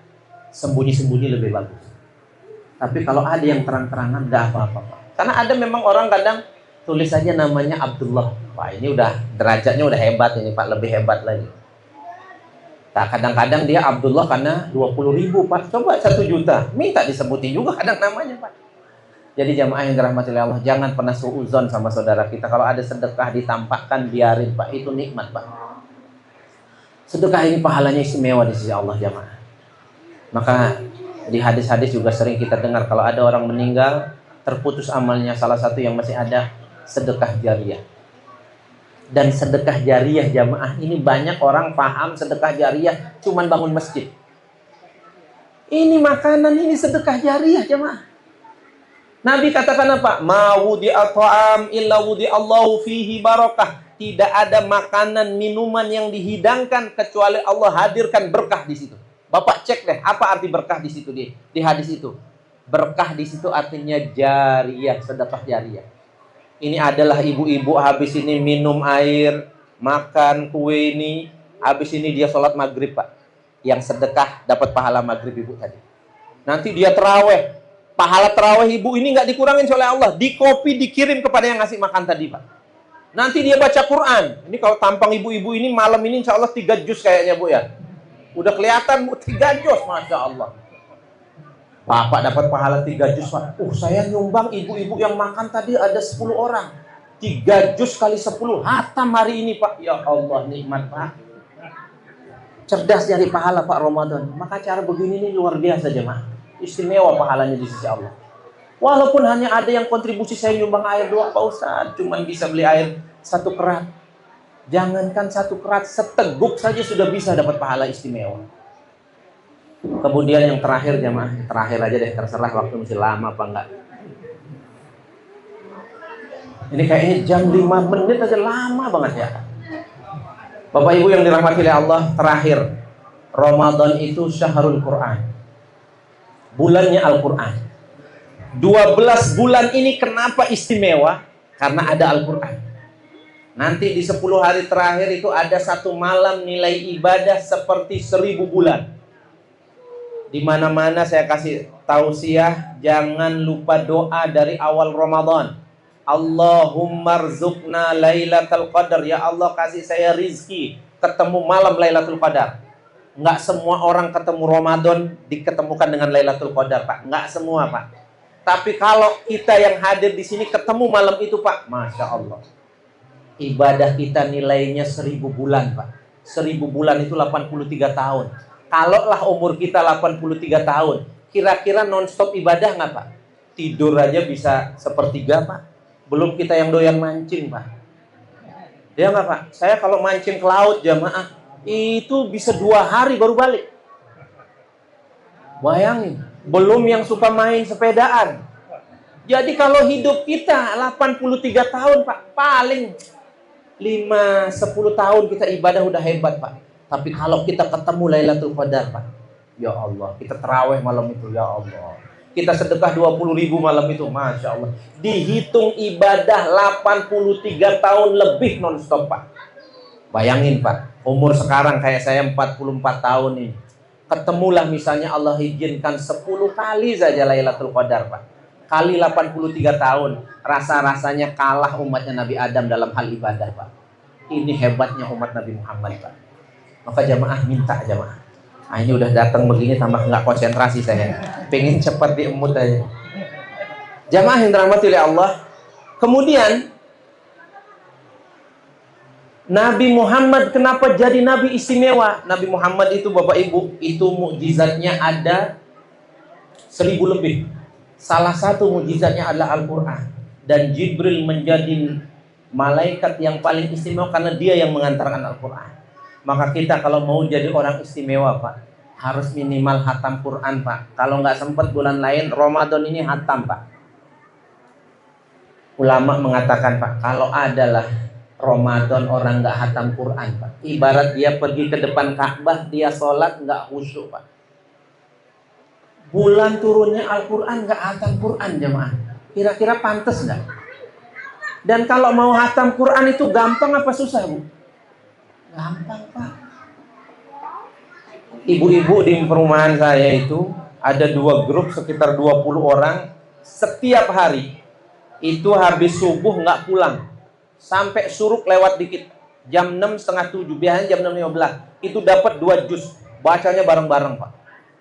[SPEAKER 1] sembunyi-sembunyi lebih bagus. Tapi kalau ada yang terang-terangan nggak apa-apa Pak. Karena ada memang orang kadang tulis saja namanya Abdullah. Wah ini udah derajatnya udah hebat ini Pak, lebih hebat lagi. Nah, kadang-kadang dia Abdullah karena 20.000 Pak. Coba 1 juta, minta disebutin juga kadang namanya Pak. Jadi jamaah yang dirahmati oleh Allah, jangan pernah suudzon sama saudara kita. Kalau ada sedekah ditampakkan, biarin Pak, itu nikmat Pak. Sedekah ini pahalanya istimewa di sisi Allah jamaah. Maka di hadis-hadis juga sering kita dengar kalau ada orang meninggal terputus amalnya, salah satu yang masih ada sedekah jariyah. Dan sedekah jariyah jamaah ini banyak orang paham sedekah jariyah cuman bangun masjid. Ini makanan, ini sedekah jariyah jamaah. Nabi katakan apa? Ma wudi'a ta'am illa wudi'allahu fihi barakah. Tidak ada makanan minuman yang dihidangkan kecuali Allah hadirkan berkah di situ. Bapak cek deh apa arti berkah di situ di hadis itu. Berkah di situ artinya jariyah, sedekah jariyah. Ini adalah ibu-ibu habis ini minum air, makan kue ini, habis ini dia sholat maghrib Pak. Yang sedekah dapat pahala maghrib ibu tadi. Nanti dia terawih, pahala terawih ibu ini nggak dikurangin oleh Allah, di kopi dikirim kepada yang ngasih makan tadi Pak. Nanti dia baca Quran. Ini kalau tampang ibu-ibu ini malam ini insya Allah 3 juz kayaknya Bu ya. Udah kelihatan Bu, 3 juz, Masya Allah. Bapak dapat pahala 3 juz Pak. Saya nyumbang ibu-ibu yang makan tadi ada 10 orang. 3 juz kali 10 hatam hari ini Pak. Ya Allah nikmat Pak. Cerdas dari pahala Pak Ramadan. Maka cara begini ini luar biasa jemaah. Istimewa pahalanya di sisi Allah. Walaupun hanya ada yang kontribusi saya nyumbang air doang Pak Ustadz, cuman bisa beli air 1 kerat. Jangankan 1 kerat, seteguk saja sudah bisa dapat pahala istimewa. Kemudian yang terakhir jemaah, terakhir aja deh, terserah waktu masih lama apa enggak. Ini kayaknya jam 5 menit aja lama banget ya. Bapak Ibu yang dirahmati oleh Allah, terakhir, Ramadan itu syahrul Quran. Bulannya Al-Quran. 12 bulan ini kenapa istimewa? Karena ada Al-Quran. Nanti di 10 hari terakhir itu ada 1 malam nilai ibadah seperti 1000 bulan. Di mana-mana saya kasih tausiah, jangan lupa doa dari awal Ramadan. Allahumma rzuqna Lailatul Qadar. Ya Allah, kasih saya rizki ketemu malam Lailatul Qadar. Nggak semua orang ketemu Ramadan diketemukan dengan Lailatul Qadar, Pak. Nggak semua, Pak. Tapi kalau kita yang hadir di sini ketemu malam itu, Pak, Masya Allah, ibadah kita nilainya 1000 bulan, Pak. 1000 bulan itu 83 tahun. Kalaulah umur kita 83 tahun, kira-kira non-stop ibadah nggak, Pak? Tidur aja bisa sepertiga, Pak. Belum kita yang doyan mancing, Pak. Ya nggak, Pak? Saya kalau mancing ke laut jamaah, itu bisa 2 hari baru balik. Bayangin. Belum yang suka main sepedaan. Jadi kalau hidup kita 83 tahun, Pak, paling 5-10 tahun kita ibadah udah hebat, Pak. Tapi kalau kita ketemu Lailatul Qadar, Pak, ya Allah, kita terawih malam itu, ya Allah, kita sedekah 20.000 malam itu, Masya Allah, dihitung ibadah 83 tahun lebih non-stop, Pak. Bayangin, Pak, umur sekarang kayak saya 44 tahun nih, ketemulah misalnya Allah izinkan 10 kali saja Lailatul Qadar, Pak, kali 83 tahun, rasa-rasanya kalah umatnya Nabi Adam dalam hal ibadah, Pak. Ini hebatnya umat Nabi Muhammad, Pak. Maka jamaah minta, jamaah. Nah, ini udah datang begini tambah nggak konsentrasi saya. Pengen cepat diemut aja. Jamaah yang dirahmati oleh Allah. Kemudian Nabi Muhammad kenapa jadi Nabi istimewa? Nabi Muhammad itu, Bapak Ibu, itu mukjizatnya ada 1000 lebih. Salah satu mukjizatnya adalah Al-Quran. Dan Jibril menjadi malaikat yang paling istimewa karena dia yang mengantarkan Al-Quran. Maka kita kalau mau jadi orang istimewa, Pak, harus minimal hatam Quran, Pak. Kalau nggak sempat bulan lain, Ramadan ini hatam, Pak. Ulama mengatakan, Pak, kalau adalah Ramadan orang nggak hatam Quran, Pak, ibarat dia pergi ke depan Ka'bah, dia sholat nggak khusyuk, Pak. Bulan turunnya Al-Quran nggak hatam Quran, jemaah. Kira-kira pantas nggak? Dan kalau mau hatam Quran itu gampang apa susah, Bu? Gampang, Pak. Ibu-ibu di perumahan saya itu ada 2 grup sekitar 20 orang. Setiap hari itu habis subuh nggak pulang sampai suruk lewat dikit, jam 6, setengah 7, biasanya jam 6.15 itu dapat 2 juz, bacanya bareng-bareng, Pak.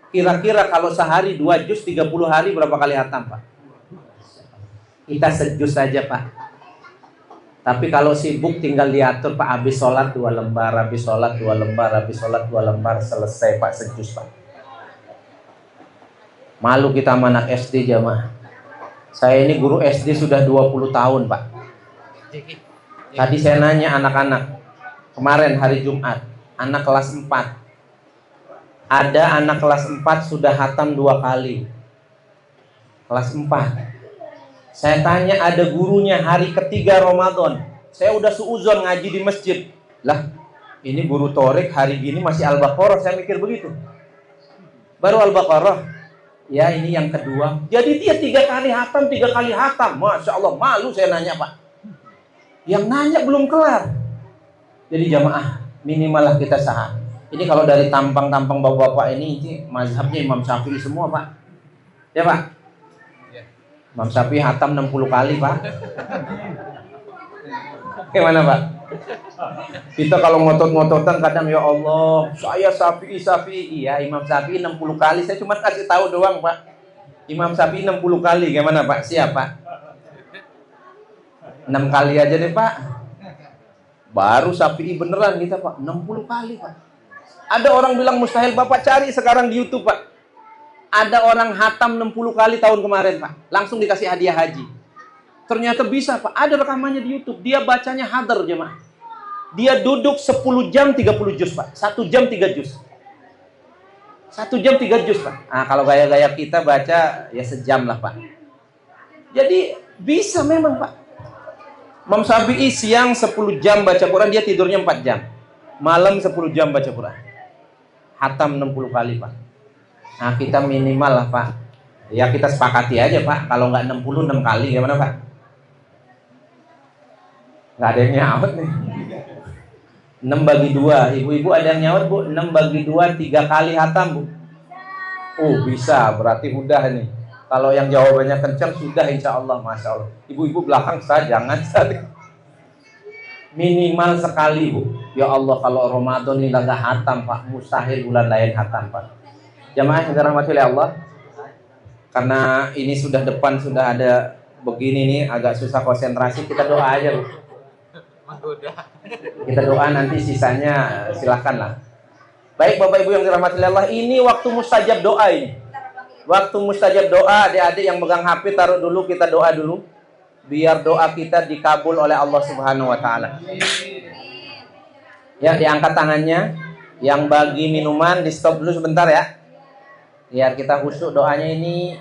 [SPEAKER 1] Kira-kira kalau sehari 2 juz, 30 hari berapa kali hatam, Pak? Kita sejus saja, Pak. Tapi kalau sibuk tinggal diatur, Pak, habis sholat 2 lembar, habis sholat 2 lembar, habis sholat 2 lembar, selesai, Pak, sejus, Pak. Malu kita sama anak SD, jamaah. Saya ini guru SD sudah 20 tahun, Pak. Tadi saya nanya anak-anak, kemarin hari Jumat, anak kelas 4. Ada anak kelas 4 sudah hatam 2 kali. Kelas 4. Saya tanya ada gurunya hari ketiga Ramadan. Saya udah suuzon ngaji di masjid. Lah, ini guru Torik hari gini masih Al-Baqarah. Saya mikir begitu. Baru Al-Baqarah. Ya, ini yang kedua. Jadi dia 3 kali hatam, 3 kali hatam. Masya Allah, malu saya nanya, Pak. Yang nanya belum kelar. Jadi jamaah, minimal lah kita saham. Ini kalau dari tampang-tampang bapak-bapak ini mazhabnya Imam Syafi'i semua, Pak. Ya, Pak? Imam Syafi'i hatam 60 kali, Pak. Gimana, Pak? Kita kalau ngotot-ngototan kadang, ya Allah, saya Syafi'i. Iya, Imam Syafi'i 60 kali. Saya cuma kasih tahu doang, Pak. Imam Syafi'i 60 kali. Gimana, Pak? Siap, Pak? 6 kali aja deh, Pak. Baru Syafi'i beneran kita, Pak. 60 kali, Pak. Ada orang bilang mustahil. Bapak cari sekarang di YouTube, Pak. Ada orang hatam 60 kali tahun kemarin, Pak. Langsung dikasih hadiah haji. Ternyata bisa, Pak. Ada rekamannya di YouTube. Dia bacanya hadar, jemaah. Dia duduk 10 jam 30 juz, Pak. 1 jam 3 juz. 1 jam 3 juz, Pak. Nah, kalau gaya-gaya kita baca, ya sejam lah, Pak. Jadi, bisa memang, Pak. Imam Syafi'i siang 10 jam baca Quran, dia tidurnya 4 jam. Malam 10 jam baca Quran. Hatam 60 kali, Pak. Nah, kita minimal lah, Pak. Ya kita sepakati aja, Pak. Kalau nggak 60, 6 kali. Gimana, Pak? Nggak ada yang nyaut nih. 6 bagi 2. Ibu-ibu ada yang nyaut, Bu? 6 bagi 2, 3 kali hatam, Bu. Oh, bisa. Berarti udah nih. Kalau yang jawabannya kencang sudah insya Allah, masya Allah. Ibu-ibu belakang saya jangan minimal sekali Bu. Ya Allah, kalau Ramadan ini nggak hatam Pak, mustahil bulan lain hatam Pak. Jamaah yang dirahmati oleh Allah, karena ini sudah depan sudah ada begini nih, agak susah konsentrasi, kita doa aja Bu. Kita doa, nanti sisanya silahkan lah. Baik Bapak Ibu yang dirahmati Allah, ini waktu mustajab doa ini. Waktu mustajab doa, adik-adik yang megang HP taruh dulu, kita doa dulu. Biar doa kita dikabul oleh Allah Subhanahu wa taala. Ya, diangkat tangannya. Yang bagi minuman di stop dulu sebentar ya. Biar kita khusyuk doanya ini.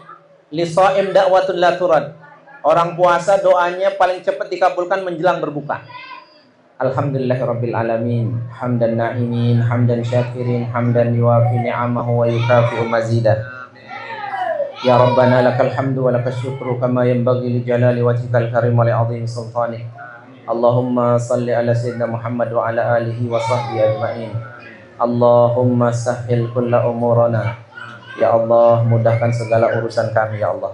[SPEAKER 1] Lishaim da'watul la turad. Orang puasa doanya paling cepat dikabulkan menjelang berbuka. Alhamdulillahirabbil alamin. Hamdan na'imin, hamdan syakirin, hamdan yuwafi ni'amahu wa yukafi'u mazidah. Ya Rabbana lakal hamdu wa lakal syukru kama yanbaghi li jalali wajhikal karim wa li 'azimi sultanik. Allahumma salli ala sayyidina Muhammad wa ala alihi wa sahbihi ajma'in. Allahumma sahhil kulla umurana. Ya Allah, mudahkan segala urusan kami ya Allah.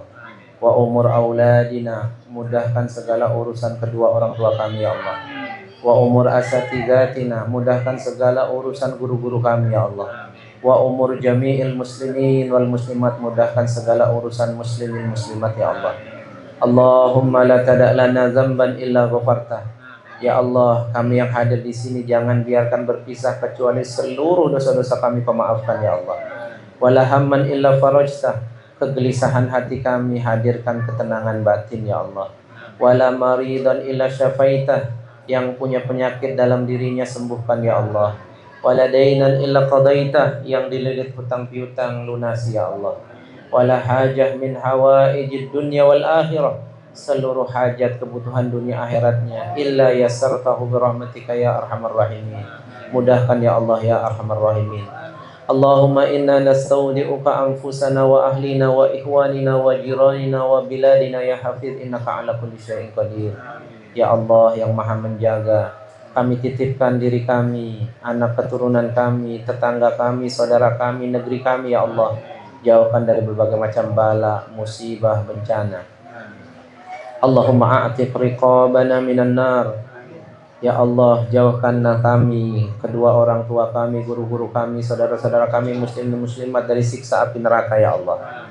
[SPEAKER 1] Wa umur auladina, mudahkan segala urusan kedua orang tua kami ya Allah. Wa umur asatidatina, mudahkan segala urusan guru-guru kami ya Allah. Wa umur jami'il muslimin wal muslimat, mudahkan segala urusan muslimin muslimat ya Allah. Allahumma la tada' lana dzamban illa ghafartah. Ya Allah, kami yang hadir di sini jangan biarkan berpisah kecuali seluruh dosa-dosa kami pemaafkan ya Allah. Wala hamman illa farajtah, kegelisahan hati kami hadirkan ketenangan batin ya Allah. Wala maridan illa syafaitah, yang punya penyakit dalam dirinya sembuhkan ya Allah. Wala dainan illa qadaitah, yang dililit hutang piutang lunasi ya Allah. Wala hajah min hawaijid dunya wal akhirah, seluruh hajat kebutuhan dunia akhiratnya illa yassartahu birahmatika ya arhamar rahimin, mudahkan ya Allah ya arhamar rahimin. Allahumma inna nastaudi'uka anfusana wa ahlina wa ikhwanina wa jiranina wa biladina ya hafidh innaka ala kulli syai'in qadir. Ya Allah yang maha menjaga, kami titipkan diri kami, anak keturunan kami, tetangga kami, saudara kami, negeri kami ya Allah. Jauhkan dari berbagai macam bala, musibah, bencana. Allahumma a'tiq riqabana minan nar. Ya Allah, jauhkanlah kami, kedua orang tua kami, guru-guru kami, saudara-saudara kami, muslim dan muslimat dari siksa api neraka ya Allah.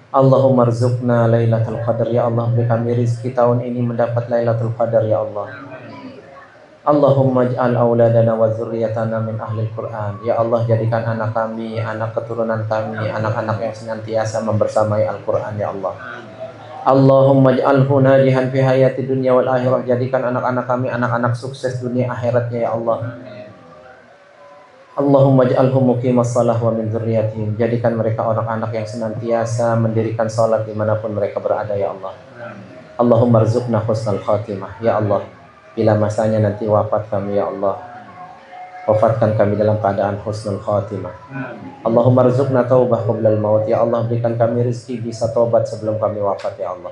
[SPEAKER 1] Allahumma rzuqna lailatul qadar ya Allah, beri kami rizki tahun ini mendapat lailatul qadar ya Allah. Allahumma ij'al auladana wa dzurriyyatana min ahlil Qur'an. Ya Allah, jadikan anak kami, anak keturunan kami, anak-anak yang senantiasa membersamai Al-Qur'an ya Allah. Allahumma ij'alhu najihan fi hayati dunya wal akhirah, jadikan anak-anak kami anak-anak sukses dunia akhiratnya ya Allah. Allahumma ij'alhu muqimas shalah wa min dzurriyyatihim, jadikan mereka anak-anak yang senantiasa mendirikan salat dimanapun mereka berada ya Allah. Allahumma rzuqna husnal khatimah ya Allah. Bila masanya nanti wafat kami ya Allah, wafatkan kami dalam keadaan husnul khatimah. Allahumma rzuqna taubah qablal maut ya Allah, berikan kami rezeki bisa tobat sebelum kami wafat ya Allah.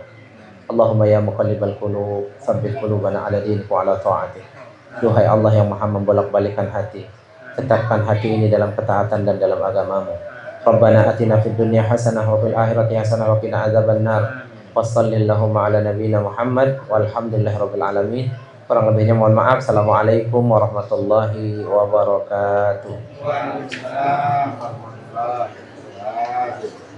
[SPEAKER 1] Allahumma ya muqallibal qulub, tsabbit qulubana ala dinik wa ala ta'atik. Duhai Allah yang maha membolak-balikkan hati, tetapkan hati ini dalam ketaatan dan dalam agamamu. Rabbana atina fid dunya hasanah wa fil akhirati hasanah wa qina adzabannar. Wassallallahu ala nabiyyina Muhammad walhamdulillahirabbil alamin. Kurang lebihnya mohon maaf. Assalamualaikum warahmatullahi wabarakatuh. Waalaikumsalam warahmatullahi wabarakatuh.